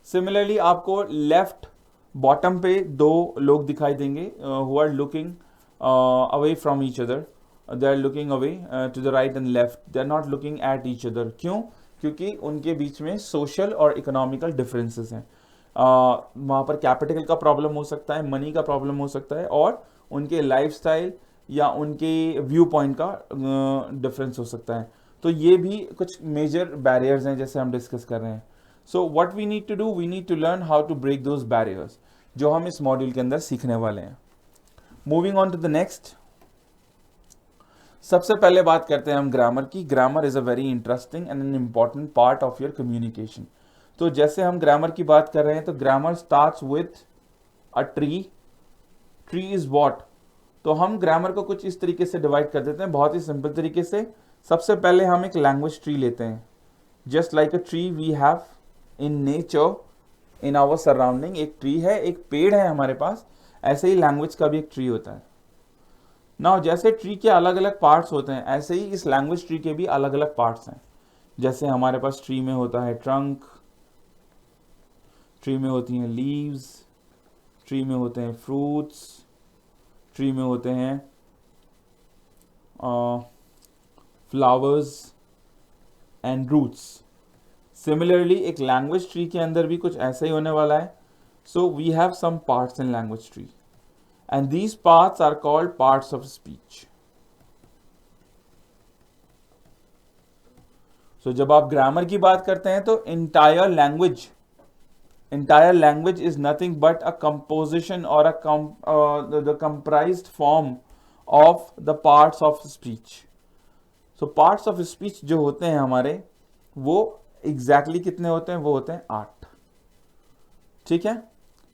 S1: सिमिलरली आपको लेफ्ट बॉटम पे दो लोग दिखाई देंगे who are looking away from each other, they are looking away to the right and left, they are not looking at each other. क्यों? क्योंकि उनके बीच में सोशल और इकोनॉमिकल डिफरेंसेस हैं। वहाँ पर कैपिटल का प्रॉब्लम हो सकता है, मनी का प्रॉब्लम हो सकता है, और उनके लाइफस्टाइल या उनके व्यू पॉइंट का डिफरेंस हो सकता है। तो ये भी कुछ मेजर बैरियर्स हैं जैसे हम डिस्कस कर रहे हैं। So what we need to do, we need to learn how to break those barriers, जो हम इस मॉड्यूल के अंदर सीखने वाले हैं। Moving on to the next, सबसे पहले बात करते हैं हम ग्रामर की। Grammar is a very interesting and an important part of your communication. तो जैसे हम ग्रामर की बात कर रहे हैं, तो grammar starts with a tree. Tree is what? तो हम ग्रामर को कुछ इस तरीके से डिवाइड कर देते हैं, बहुत ही सिंपल तरीके से। सबसे पहले हम एक लैंग्वेज ट्री लेते हैं। Just like a tree we have in nature, in our surrounding एक ट्री है, एक पेड़ है हमारे पास, ऐसे ही लैंग्वेज का भी एक ट्री होता है। नाउ जैसे ट्री के अलग अलग पार्ट्स होते हैं, ऐसे ही इस लैंग्वेज ट्री के भी अलग अलग पार्ट्स हैं। जैसे हमारे पास ट्री में होता है ट्रंक, ट्री में होती हैं लीव्स, ट्री में होते हैं फ्रूट्स, ट्री में होते हैं फ्लावर्स एंड रूट्स। सिमिलरली एक लैंग्वेज ट्री के अंदर भी कुछ ऐसा ही होने वाला है। So we have some parts in language tree and these parts are called parts of speech. So जब आप ग्रामर की बात करते हैं तो entire language is nothing but a composition or the comprised form of the parts of speech. So parts of speech जो होते हैं हमारे, वो exactly कितने होते हैं? वो होते हैं 8। ठीक है,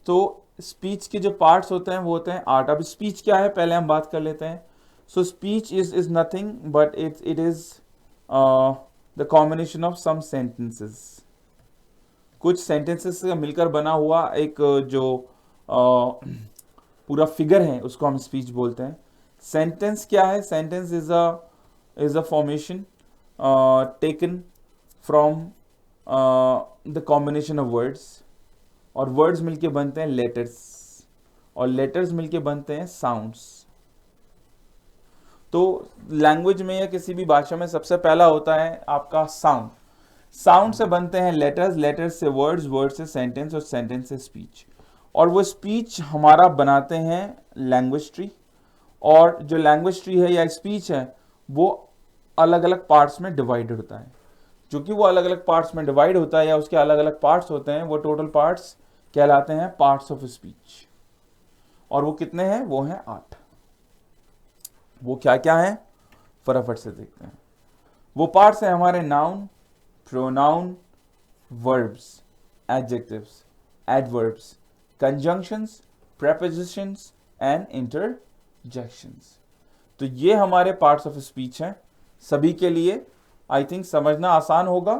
S1: तो स्पीच के जो पार्ट्स होते हैं वो होते हैं 8। अब स्पीच क्या है पहले हम बात कर लेते हैं। So speech is nothing but it is the combination of some sentences. कुछ सेंटेंसेस से मिलकर बना हुआ एक जो पूरा फिगर है उसको हम स्पीच बोलते हैं। सेंटेंस क्या है? Sentence is a formation taken from the combination of words, और वर्ड्स मिलके बनते हैं लेटर्स, और लेटर्स मिलके बनते हैं साउंड्स। तो लैंग्वेज में या किसी भी भाषा में सबसे पहला होता है आपका साउंड। साउंड से बनते हैं लेटर्स, लेटर्स से वर्ड्स, वर्ड्स से सेंटेंस, और सेंटेंस से स्पीच। और वो स्पीच हमारा बनाते हैं लैंग्वेज ट्री। और जो लैंग्वेज ट्री है या स्पीच है वो अलग अलग पार्ट्स में डिवाइडेड होता है। जो कि वो अलग अलग पार्ट्स में डिवाइड होता है या उसके अलग अलग पार्ट्स होते हैं, वो टोटल पार्ट्स कहलाते हैं पार्ट्स ऑफ स्पीच। और वो कितने हैं? वो हैं 8। वो क्या क्या है फटाफट से देखते हैं। वो पार्ट्स हैं हमारे noun, pronoun, verbs, adjectives, adverbs, conjunctions, prepositions and interjections. तो ये हमारे पार्ट्स ऑफ स्पीच हैं। सभी के लिए आई थिंक समझना आसान होगा।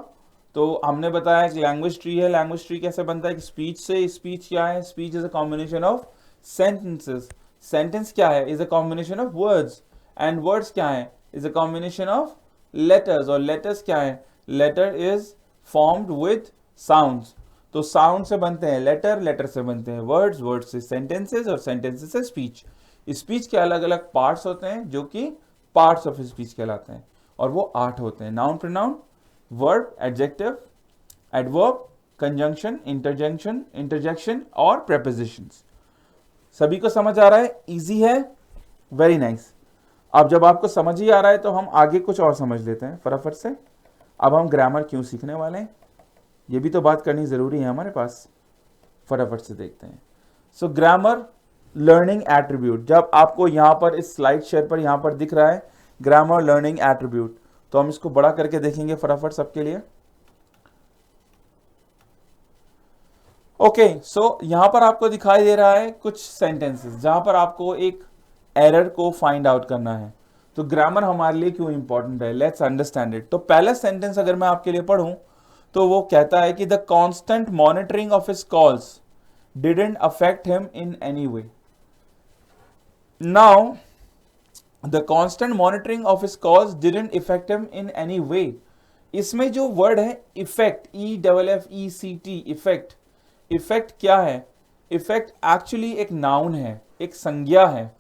S1: तो हमने बताया कि लैंग्वेज ट्री है। लैंग्वेज ट्री कैसे बनता है? कि स्पीच से। स्पीच क्या है? Speech is a combination of sentences. Sentence क्या है? Is a combination of words. And words क्या है? Is a combination of letters. और लेटर्स क्या है? Letter is formed with sounds. तो साउंड से बनते हैं लेटर, लेटर से बनते हैं वर्ड्स, वर्ड्स से सेंटेंसेस, और सेंटेंसेस से स्पीच। स्पीच के अलग अलग पार्ट्स होते हैं जो कि पार्ट्स ऑफ स्पीच कहलाते हैं, और वो 8 होते हैं। Noun, pronoun, verb, adjective, adverb, conjunction, interjection और प्रेपोजिशंस। सभी को समझ आ रहा है? इजी है? Very nice. अब जब आपको समझ ही आ रहा है तो हम आगे कुछ और समझ लेते हैं फटाफट से। अब हम ग्रामर क्यों सीखने वाले हैं ये भी तो बात करनी जरूरी है हमारे पास। फटाफट से देखते हैं। सो ग्रामर लर्निंग एट्रीब्यूट, जब आपको यहां पर इस स्लाइड शेयर पर यहां पर दिख रहा है ग्रामर लर्निंग एट्रीब्यूट, तो हम इसको बड़ा करके देखेंगे फटाफट सबके लिए। ओके, सो यहां पर आपको दिखाई दे रहा है कुछ सेंटेंसेस जहां पर आपको एक एरर को फाइंड आउट करना है। तो ग्रामर हमारे लिए क्यों इंपॉर्टेंट है, लेट्स अंडरस्टैंड इट। तो पहला सेंटेंस अगर मैं आपके लिए पढ़ूं तो वो कहता है कि the constant monitoring of his calls didn't affect him in any way. Now, the constant monitoring of his calls didn't affect him in any way. इसमें जो वर्ड है इफेक्ट, EFFECT, इफेक्ट, इफेक्ट क्या है? इफेक्ट एक्चुअली एक noun है, एक संज्ञा है।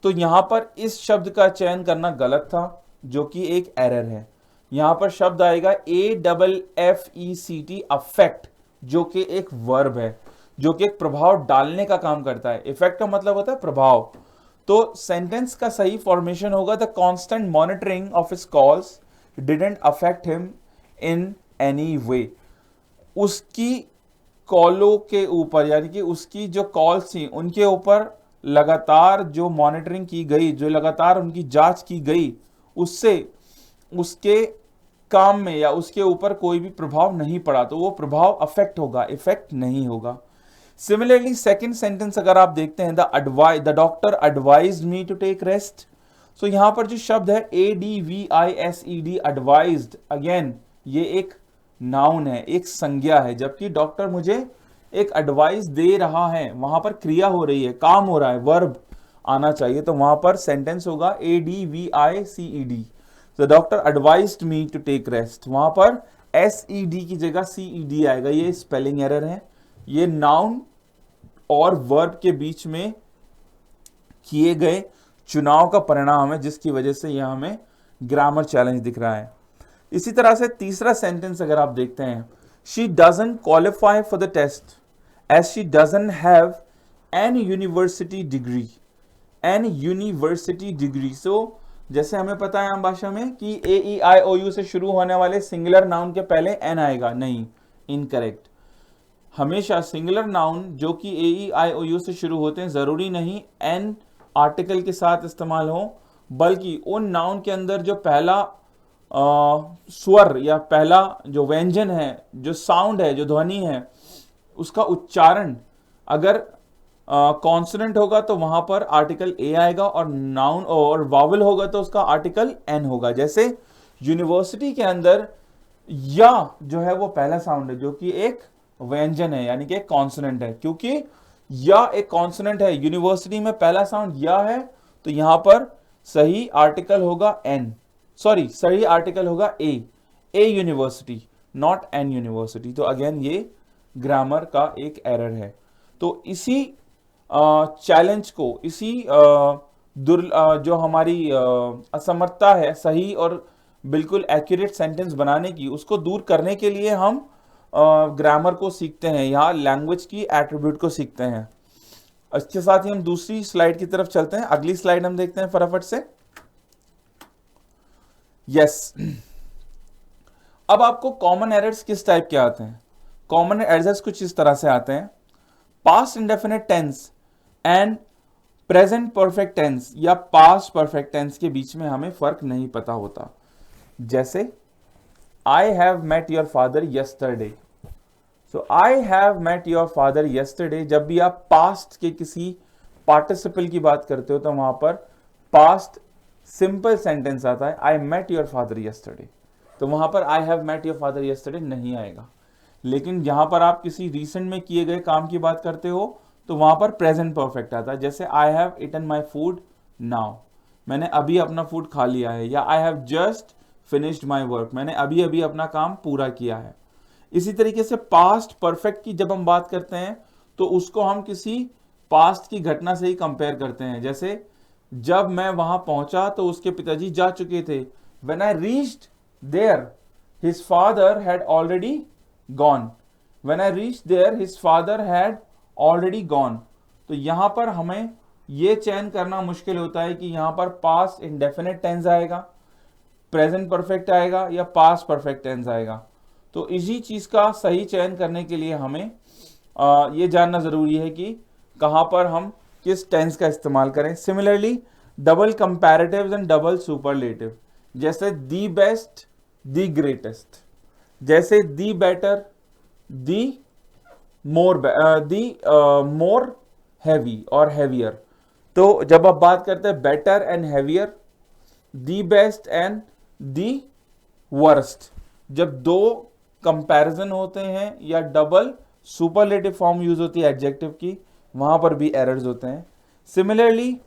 S1: तो यहां पर इस शब्द का चयन करना गलत था, जो कि एक एरर है। यहां पर शब्द आएगा AFFECT, अफेक्ट, जो कि एक वर्ब है, जो कि एक प्रभाव डालने का काम करता है। इफेक्ट का मतलब होता है प्रभाव। तो सेंटेंस का सही फॉर्मेशन होगा the constant monitoring of his calls didn't affect him in any way. उसकी कॉलों के ऊपर, यानी कि उसकी जो कॉल्स थी उनके ऊपर लगातार जो मॉनिटरिंग की गई, जो लगातार उनकी जांच की गई, उससे उसके काम में या उसके ऊपर कोई भी प्रभाव नहीं पड़ा, तो वो प्रभाव अफेक्ट होगा, इफेक्ट नहीं होगा। सिमिलरली सेकंड सेंटेंस अगर आप देखते हैं, the doctor advised me to take rest. So यहां पर जो शब्द है ADVISED, एडवाइज्ड, अगेन ये एक नाउन है, एक संज्ञा है, जबकि डॉक्टर मुझे एक एडवाइस दे रहा है, वहां पर क्रिया हो रही है, काम हो रहा है, वर्ब आना चाहिए, तो वहां पर सेंटेंस होगा ADVICED। The doctor advised me to take rest, वहां पर SED की जगह CED आएगा। ये स्पेलिंग एरर है, ये नाउन और वर्ब के बीच में किए गए चुनाव का परिणाम है, जिसकी वजह से यह हमें ग्रामर चैलेंज दिख रहा है। इसी तरह से तीसरा सेंटेंस अगर आप देखते हैं, she doesn't qualify for the test as she doesn't have an university degree, an university degree. So जैसे हमें पता है आम भाषा में कि AEIOU से शुरू होने वाले सिंगुलर नाउन के पहले एन आएगा, नहीं, इनकरेक्ट। हमेशा सिंगुलर नाउन जो कि AEIOU से शुरू होते हैं, जरूरी नहीं एन आर्टिकल के साथ इस्तेमाल हो, बल्कि उन नाउन के अंदर जो पहला स्वर या पहला जो व्यंजन है, जो साउंड है, जो ध्वनि है, उसका उच्चारण अगर कॉन्सोनेंट होगा तो वहां पर आर्टिकल ए आएगा, और नाउन और वावल होगा तो उसका आर्टिकल एन होगा। जैसे यूनिवर्सिटी के अंदर या जो है वो पहला साउंड है, जो कि एक व्यंजन है, यानी कि एक कॉन्सोनेंट है। क्योंकि या एक कॉन्सोनेंट है, यूनिवर्सिटी में पहला साउंड या है, तो यहां पर सही आर्टिकल होगा एन, सही आर्टिकल होगा ए यूनिवर्सिटी, नॉट एन यूनिवर्सिटी। तो अगेन ये ग्रामर का एक एरर है। तो इसी चैलेंज को, इसी जो हमारी असमर्थता है सही और बिल्कुल एक्यूरेट सेंटेंस बनाने की, उसको दूर करने के लिए हम ग्रामर को सीखते हैं, यहाँ लैंग्वेज की एट्रीब्यूट को सीखते हैं। इसके साथ ही हम दूसरी स्लाइड की तरफ चलते हैं। अगली स्लाइड हम देखते हैं फटाफट से। यस, अब आपको कॉमन एरर्स किस टाइप के आते हैं? कॉमन एरर्स कुछ इस तरह से आते हैं, past indefinite tense and present perfect tense या पास्ट परफेक्ट टेंस के बीच में हमें फर्क नहीं पता होता। जैसे I have met your father yesterday. So I have met your father yesterday, जब भी आप पास्ट के किसी पार्टिसिपल की बात करते हो तो वहां पर पास्ट सिंपल सेंटेंस आता है, I met your father yesterday, तो वहां पर I have met your father yesterday नहीं आएगा। लेकिन यहां पर आप किसी रिसेंट में किए गए काम की बात करते हो तो वहां पर प्रेजेंट परफेक्ट आता है। जैसे I have eaten my food now, मैंने अभी अपना फूड खा लिया है, या I have just finished my work, मैंने अभी अभी अपना काम पूरा किया है। इसी तरीके से पास्ट परफेक्ट की जब हम बात करते हैं तो उसको हम किसी पास्ट की घटना से ही कंपेयर करते हैं। जैसे जब मैं वहां पहुंचा तो उसके पिताजी जा चुके थे, when I reached there his father had already gone, when I reached there his father had already gone। तो यहां पर हमें यह चयन करना मुश्किल होता है कि यहां पर पास्ट इंडेफिनिट टेंस आएगा, प्रेजेंट परफेक्ट आएगा, या पास्ट परफेक्ट टेंस आएगा। तो इसी चीज का सही चयन करने के लिए हमें ये जानना जरूरी है कि कहां पर हम किस टेंस का इस्तेमाल करें। Similarly double comparatives and double superlative, जैसे दी बेस्ट, दी ग्रेटेस्ट, जैसे दी बेटर, दी मोर हैवी और हैवियर। तो जब आप बात करते हैं better and heavier, the best and the worst, जब दो कंपैरिजन होते हैं या डबल सुपरलेटिव फॉर्म यूज होती है एडजेक्टिव की, वहां पर भी एरर्स होते हैं। सिमिलरली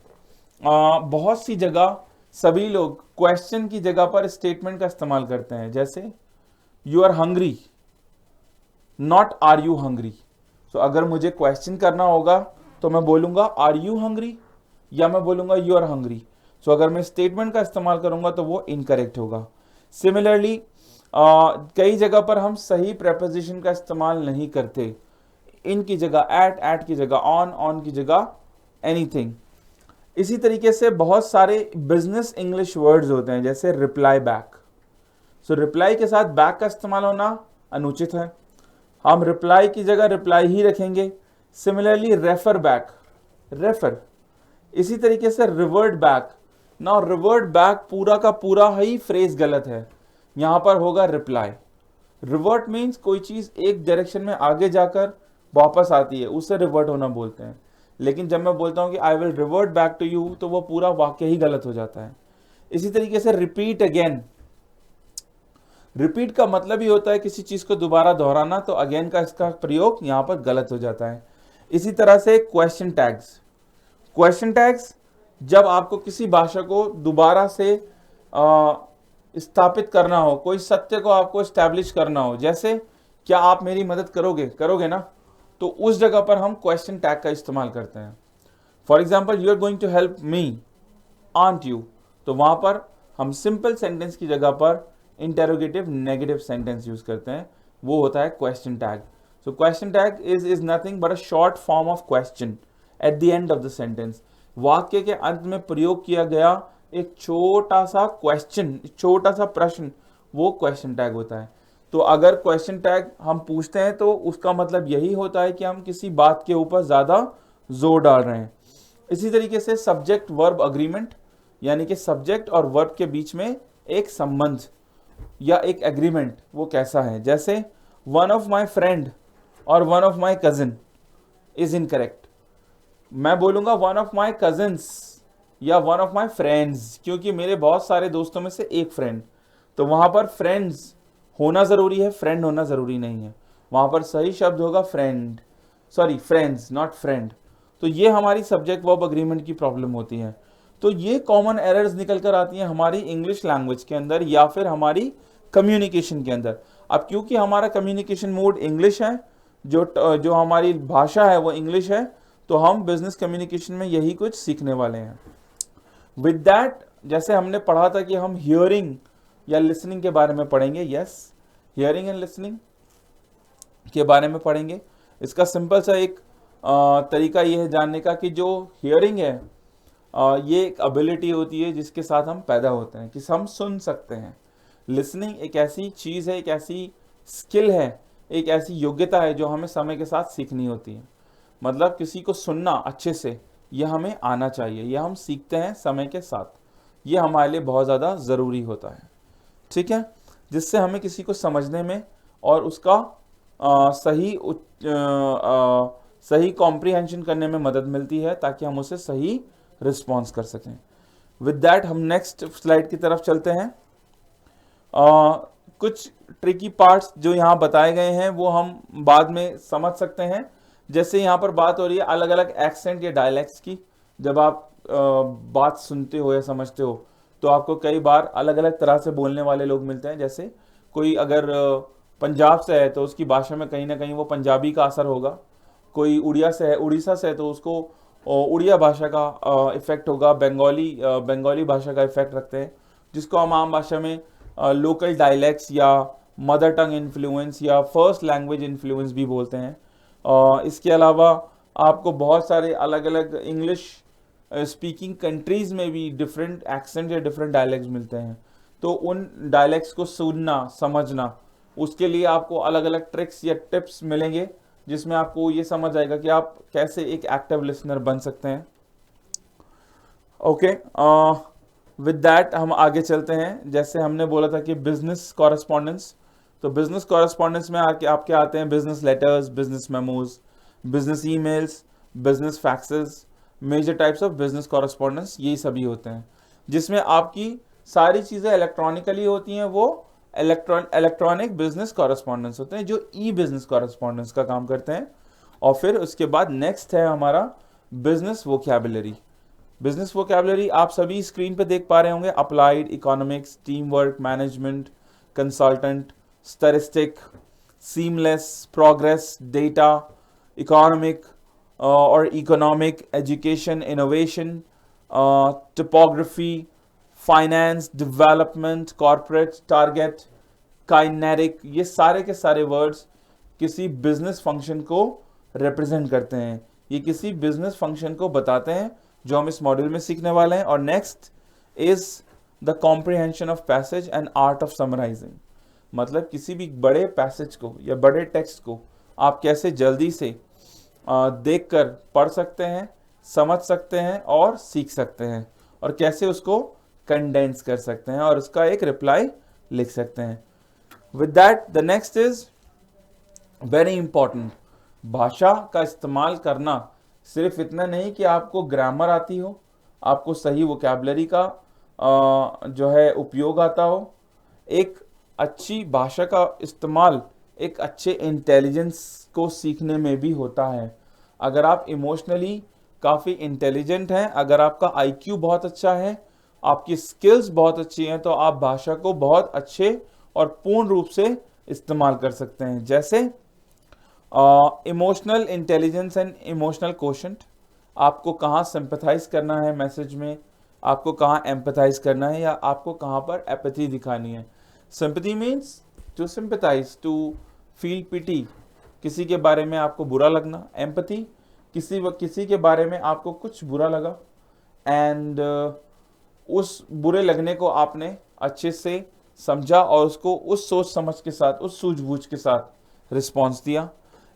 S1: बहुत सी जगह सभी लोग क्वेश्चन की जगह पर स्टेटमेंट का इस्तेमाल करते हैं, जैसे you are hungry, not are you hungry. तो अगर मुझे क्वेश्चन करना होगा तो मैं बोलूंगा आर यू हंग्री, या मैं बोलूंगा यू आर हंग्री। सो अगर मैं स्टेटमेंट का इस्तेमाल करूंगा तो वो इनकरेक्ट होगा। सिमिलरली कई जगह पर हम सही प्रेपोजिशन का इस्तेमाल नहीं करते, इन की जगह एट की जगह ऑन की जगह एनीथिंग। इसी तरीके से बहुत सारे बिजनेस इंग्लिश वर्ड्स होते हैं, जैसे रिप्लाई बैक। सो रिप्लाई के साथ बैक का इस्तेमाल होना अनुचित है, हम रिप्लाई की जगह रिप्लाई ही रखेंगे। Similarly refer back, refer. इसी तरीके से रिवर्ट बैक, ना रिवर्ट बैक पूरा का पूरा ही फ्रेज गलत है, यहां पर होगा रिप्लाई। रिवर्ट मीन्स कोई चीज एक डायरेक्शन में आगे जाकर वापस आती है, उसे रिवर्ट होना बोलते हैं। लेकिन जब मैं बोलता हूं कि I will revert back to you, तो वो पूरा वाक्य ही गलत हो जाता है। इसी तरीके से रिपीट अगेन, रिपीट का मतलब ही होता है किसी चीज को दोबारा दोहराना, तो अगेन का इसका प्रयोग यहां पर गलत हो जाता है। इसी तरह से क्वेश्चन टैग्स, क्वेश्चन टैग्स जब आपको किसी भाषा को दोबारा से स्थापित करना हो, कोई सत्य को आपको स्टैब्लिश करना हो, जैसे क्या आप मेरी मदद करोगे, करोगे ना, तो उस जगह पर हम क्वेश्चन टैग का इस्तेमाल करते हैं। For example you are going to help me aren't you, तो वहां पर हम सिंपल सेंटेंस की जगह पर इंटेरोगेटिव नेगेटिव सेंटेंस यूज करते हैं, वो होता है question tag. So question tag is nothing but a short form of question at the end of the sentence. वाक्य के अंत में प्रयोग किया गया एक छोटा सा क्वेश्चन, छोटा सा प्रश्न, वो क्वेश्चन टैग होता है। तो अगर क्वेश्चन टैग हम पूछते हैं तो उसका मतलब यही होता है कि हम किसी बात के ऊपर ज्यादा जोर डाल रहे हैं। इसी तरीके से सब्जेक्ट वर्ब अग्रीमेंट, यानी कि सब्जेक्ट और वर्ब के बीच में एक संबंध या एक एग्रीमेंट, वो कैसा है, जैसे वन ऑफ माई फ्रेंड और one of my cousin is incorrect. मैं बोलूंगा वन ऑफ माई कजिन्स या वन ऑफ माई फ्रेंड्स, क्योंकि मेरे बहुत सारे दोस्तों में से एक फ्रेंड, तो वहां पर फ्रेंड्स होना जरूरी है, फ्रेंड होना जरूरी नहीं है। वहां पर सही शब्द होगा friend, sorry friends not friend. तो ये हमारी सब्जेक्ट वर्ब अग्रीमेंट की प्रॉब्लम होती है। तो ये कॉमन एरर्स निकल कर आती हैं हमारी इंग्लिश लैंग्वेज के अंदर या फिर हमारी कम्युनिकेशन के अंदर। अब क्योंकि हमारा कम्युनिकेशन मोड इंग्लिश है, जो हमारी भाषा है वो इंग्लिश है, तो हम बिजनेस कम्युनिकेशन में यही कुछ सीखने वाले हैं। विद दैट, जैसे हमने पढ़ा था कि हम हियरिंग या लिसनिंग के बारे में पढ़ेंगे, यस, हियरिंग एंड लिसनिंग के बारे में पढ़ेंगे। इसका सिंपल सा एक तरीका ये है जानने का कि जो हियरिंग है ये एक एबिलिटी होती है जिसके साथ हम पैदा होते हैं, कि हम सुन सकते हैं। लिसनिंग एक ऐसी चीज़ है, एक ऐसी स्किल है, एक ऐसी योग्यता है जो हमें समय के साथ सीखनी होती है। मतलब किसी को सुनना अच्छे से, यह हमें आना चाहिए, यह हम सीखते हैं समय के साथ, ये हमारे लिए बहुत ज़्यादा ज़रूरी होता है, ठीक है, जिससे हमें किसी को समझने में और उसका सही कॉम्प्रिहेंशन करने में मदद मिलती है, ताकि हम उसे सही रिस्पॉन्स कर सकें। विद दैट हम नेक्स्ट स्लाइड की तरफ चलते हैं। कुछ ट्रिकी पार्ट्स जो यहाँ बताए गए हैं वो हम बाद में समझ सकते हैं। जैसे यहाँ पर बात हो रही है अलग अलग एक्सेंट या डायलेक्ट्स की। जब आप बात सुनते हो या समझते हो तो आपको कई बार अलग अलग तरह से बोलने वाले लोग मिलते हैं। जैसे कोई अगर पंजाब से है तो उसकी भाषा में कहीं ना कहीं वो पंजाबी का असर होगा, कोई उड़ीसा से है तो उसको उड़िया भाषा का इफेक्ट होगा, बंगाली भाषा का इफेक्ट रखते हैं, जिसको हम आम भाषा में लोकल डायलेक्ट्स या मदर टंग इन्फ्लुएंस या फर्स्ट लैंग्वेज इन्फ्लुएंस भी बोलते हैं। इसके अलावा आपको बहुत सारे अलग अलग इंग्लिश स्पीकिंग कंट्रीज में भी डिफरेंट एक्सेंट या डिफरेंट डायलेक्ट्स मिलते हैं। तो उन डायलेक्ट्स को सुनना समझना, उसके लिए आपको अलग अलग ट्रिक्स या टिप्स मिलेंगे, जिसमें आपको ये समझ आएगा कि आप कैसे एक एक्टिव लिसनर बन सकते हैं। ओके, विद दैट हम आगे चलते हैं। जैसे हमने बोला था कि बिजनेस कॉरेस्पॉन्डेंस, तो बिजनेस कॉरेस्पॉन्डेंस में आपके आते हैं business letters, business memos, business emails, business faxes, major types of business correspondence, यही सभी होते हैं, जिसमें आपकी सारी चीज़ें इलेक्ट्रॉनिकली होती हैं, वो इलेक्ट्रॉनिक बिजनेस कॉरेस्पॉन्डेंस होते हैं, जो ई बिजनेस कॉरेस्पॉन्डेंस का काम करते हैं। और फिर उसके बाद नेक्स्ट है हमारा बिजनेस वोकैबुलरी। बिजनेस वोकैबुलरी आप सभी स्क्रीन पे देख पा रहे होंगे, applied, economics, team work, management, consultant, statistic, seamless, progress, data, economic और economic, education, innovation, typography, finance, development, corporate, target, kinetic, ये सारे के सारे वर्ड्स किसी बिजनेस फंक्शन को रिप्रेजेंट करते हैं। ये किसी बिजनेस फंक्शन को बताते हैं जो हम इस मॉड्यूल में सीखने वाले हैं। और next is the comprehension of passage and art of summarising, मतलब किसी भी बड़े पैसेज को या बड़े टेक्स्ट को आप कैसे जल्दी से देखकर पढ़ सकते हैं, समझ सकते हैं और सीख सकते हैं, और कैसे उसको कंडेंस कर सकते हैं और उसका एक रिप्लाई लिख सकते हैं। With that the next is very important, भाषा का इस्तेमाल करना सिर्फ इतना नहीं कि आपको ग्रामर आती हो, आपको सही वोकैबुलरी का जो है उपयोग आता हो। एक अच्छी भाषा का इस्तेमाल एक अच्छे इंटेलिजेंस को सीखने में भी होता है। अगर आप इमोशनली काफ़ी इंटेलिजेंट हैं, अगर आपका आईक्यू बहुत अच्छा है, आपकी स्किल्स बहुत अच्छी हैं, तो आप भाषा को बहुत अच्छे और पूर्ण रूप से इस्तेमाल कर सकते हैं। जैसे emotional intelligence and emotional quotient, आपको कहाँ सिंपैथाइज करना है मैसेज में, आपको कहाँ एम्पैथाइज करना है, या आपको कहाँ पर एपैथी दिखानी है। Sympathy means to sympathize, to feel pity, किसी के बारे में आपको बुरा लगना। एम्पैथी, किसी के बारे में आपको कुछ बुरा लगा एंड उस बुरे लगने को आपने अच्छे से समझा और उसको उस सोच समझ के साथ, उस सूझबूझ के साथ रिस्पॉन्स दिया।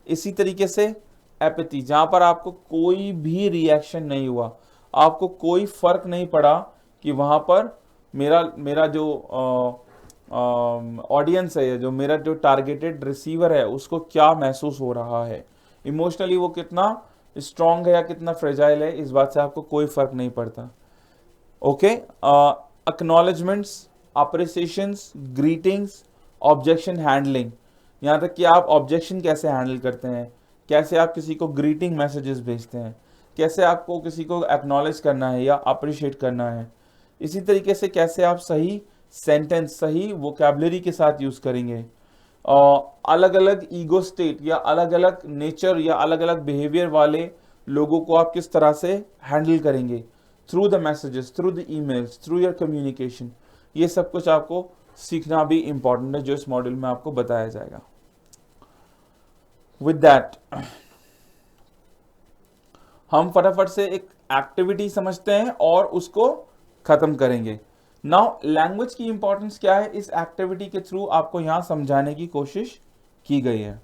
S1: इसी तरीके से एपैथी, जहाँ पर आपको कोई भी रिएक्शन नहीं हुआ, आपको कोई फर्क नहीं पड़ा कि वहाँ पर मेरा जो ऑडियंस है, जो मेरा जो टारगेटेड रिसीवर है, उसको क्या महसूस हो रहा है, इमोशनली वो कितना स्ट्रांग है या कितना फ्रेजाइल है, इस बात से आपको कोई फर्क नहीं पड़ता। Okay, acknowledgements, appreciations, greetings, objection handling, यहाँ तक कि आप ऑब्जेक्शन कैसे हैंडल करते हैं, कैसे आप किसी को ग्रीटिंग मैसेजेस भेजते हैं, कैसे आपको किसी को एक्नॉलेज करना है या अप्रिशिएट करना है। इसी तरीके से कैसे आप सही सेंटेंस, सही वोकैबुलरी के साथ यूज़ करेंगे। अलग अलग ईगो स्टेट या अलग अलग नेचर या अलग अलग बिहेवियर वाले लोगों को आप किस तरह से हैंडल करेंगे through the messages, through the emails, through your communication. ये सब कुछ आपको सीखना भी इंपॉर्टेंट है, जो इस मॉड्यूल में आपको बताया जाएगा। विद दैट हम फटाफट से एक एक्टिविटी समझते हैं और उसको खत्म करेंगे। नाउ लैंग्वेज की इंपॉर्टेंस क्या है, इस एक्टिविटी के थ्रू आपको यहां समझाने की कोशिश की गई है।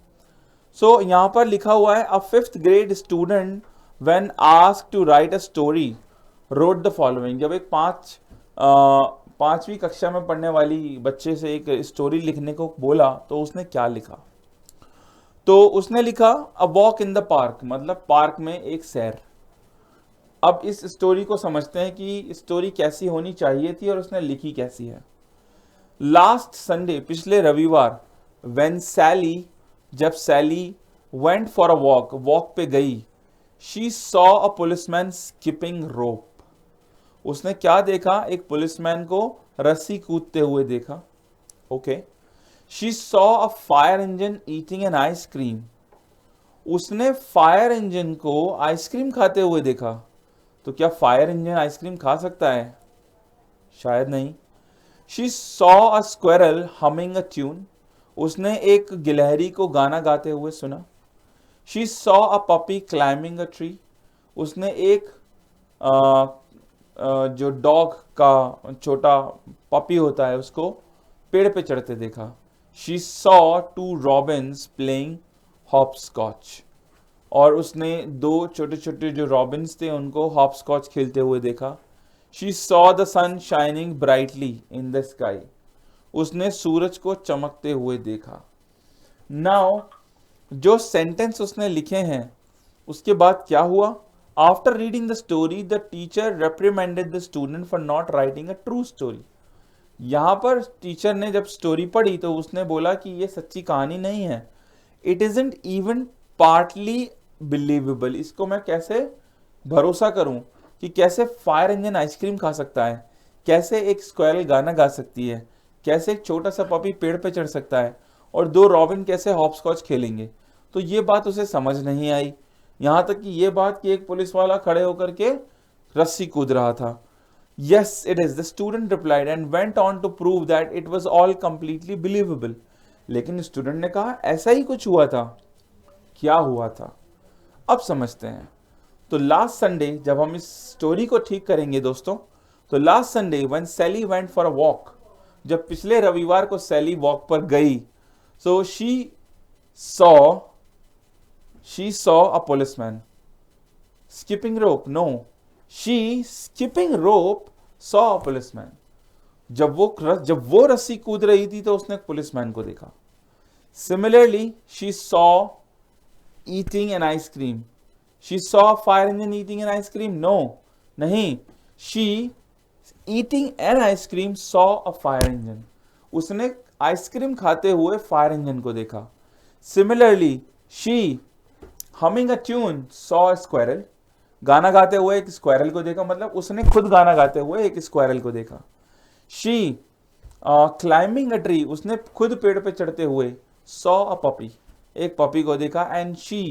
S1: सो यहां पर लिखा हुआ है, a 5th grade student when asked to write a story read the following. जब एक पांचवी कक्षा में पढ़ने वाली बच्चे से एक स्टोरी लिखने को बोला तो उसने क्या लिखा? तो उसने लिखा a walk in the park, मतलब पार्क में एक सैर। अब इस स्टोरी को समझते हैं कि स्टोरी कैसी होनी चाहिए थी और उसने लिखी कैसी है। लास्ट संडे, पिछले रविवार, व्हेन सैली, जब Sally went for a walk, walk पे गई, she saw a policeman skipping rope. उसने क्या देखा? एक पुलिसमैन को रस्सी कूदते हुए देखा। Okay. She saw a fire engine eating an ice cream. उसने फायर इंजन को आइसक्रीम खाते हुए देखा। तो क्या फायर इंजन आइसक्रीम खा सकता है? शायद नहीं। She saw a squirrel humming a tune. उसने एक गिलहरी को गाना गाते हुए सुना। She saw a puppy climbing a tree. उसने एक जो डॉग का छोटा पपी होता है उसको पेड़ पे चढ़ते देखा। She saw 2 Robins playing hopscotch. और उसने 2 छोटे छोटे जो रॉबिन्स थे उनको हॉपस्कॉच खेलते हुए देखा। She saw the sun shining brightly in the sky. उसने सूरज को चमकते हुए देखा। नाउ जो सेंटेंस उसने लिखे हैं उसके बाद क्या हुआ? After reading the story the teacher reprimanded the student for not writing a true story. यहाँ पर टीचर ने जब स्टोरी पढ़ी तो उसने बोला कि ये सच्ची कहानी नहीं है, it isn't even partly believable. इसको मैं कैसे भरोसा करूं कि कैसे फायर इंजन आइसक्रीम खा सकता है, कैसे एक स्क्वायरल गाना गा सकती है, कैसे एक छोटा सा पपी पेड़ पे चढ़ सकता है, और दो रॉबिन कैसे हॉपस्कॉच खेलेंगे। तो ये बात उसे समझ नहीं आई। यहाँ तक कि ये बात कि एक पुलिस वाला खड़े होकर के रस्सी कूद रहा था। Yes, it is, the student replied and went on to prove that it was all completely believable. लेकिन स्टूडेंट ने कहा ऐसा ही कुछ हुआ था। क्या हुआ था, अब समझते हैं। तो लास्ट संडे जब हम इस स्टोरी को ठीक करेंगे दोस्तों, तो last Sunday when Sally went for a walk, जब पिछले रविवार को सैली वॉक पर गई, so saw she saw a policeman skipping rope. No, she skipping rope saw a policeman. जब वो रस्सी कूद रही थी तो उसने एक पुलिसमैन को देखा। Similarly, she saw eating an ice cream. She saw fire engine eating an ice cream. No, नहीं, she eating an ice cream saw a fire engine. उसने आइसक्रीम खाते हुए फायर इंजन को देखा। Similarly, she humming a tune saw a squirrel. गाना गाते हुए एक स्क्वायरल को देखा, मतलब उसने खुद गाना गाते हुए एक स्क्वायरल को देखा। शी क्लाइंबिंग अ ट्री, उसने खुद पेड़ पे चढ़ते हुए सॉ अ पपी, एक पपी को देखा। And she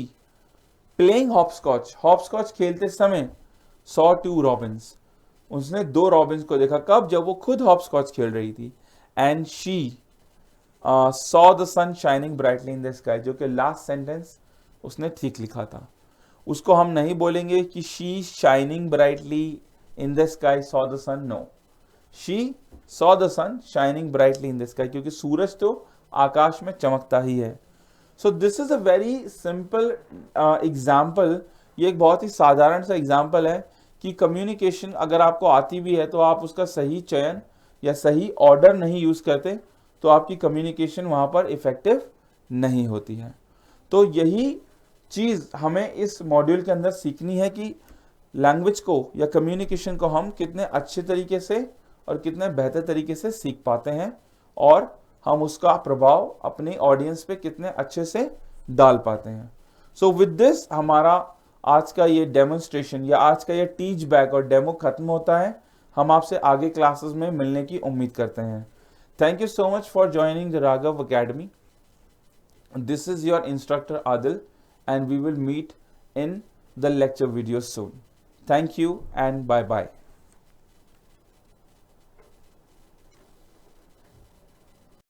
S1: playing hopscotch, hopscotch खेलते समय सॉ टू रॉबिन्स, उसने दो रॉबिन्स को देखा। कब? जब वो खुद हॉपस्कॉच खेल रही थी। And she saw the sun shining brightly in the sky, जो कि लास्ट सेंटेंस उसने ठीक लिखा था। उसको हम नहीं बोलेंगे कि she shining brightly in the sky saw the sun. No, she saw the sun shining brightly in the sky, क्योंकि सूरज तो आकाश में चमकता ही है। So this is a very simple example. ये एक बहुत ही साधारण सा एग्जाम्पल है कि कम्युनिकेशन अगर आपको आती भी है तो आप उसका सही चयन या सही ऑर्डर नहीं यूज करते तो आपकी कम्युनिकेशन वहां पर इफेक्टिव नहीं होती है। तो यही चीज हमें इस मॉड्यूल के अंदर सीखनी है कि लैंग्वेज को या कम्युनिकेशन को हम कितने अच्छे तरीके से और कितने बेहतर तरीके से सीख पाते हैं, और हम उसका प्रभाव अपनी ऑडियंस पे कितने अच्छे से डाल पाते हैं। सो विद दिस हमारा आज का ये डेमोन्स्ट्रेशन या आज का ये टीच बैक और डेमो खत्म होता है। हम आपसे आगे क्लासेस में मिलने की उम्मीद करते हैं। Thank you so much for joining the Raghav academy. This is your instructor Adil, and we will meet in the lecture videos soon. Thank you and bye bye.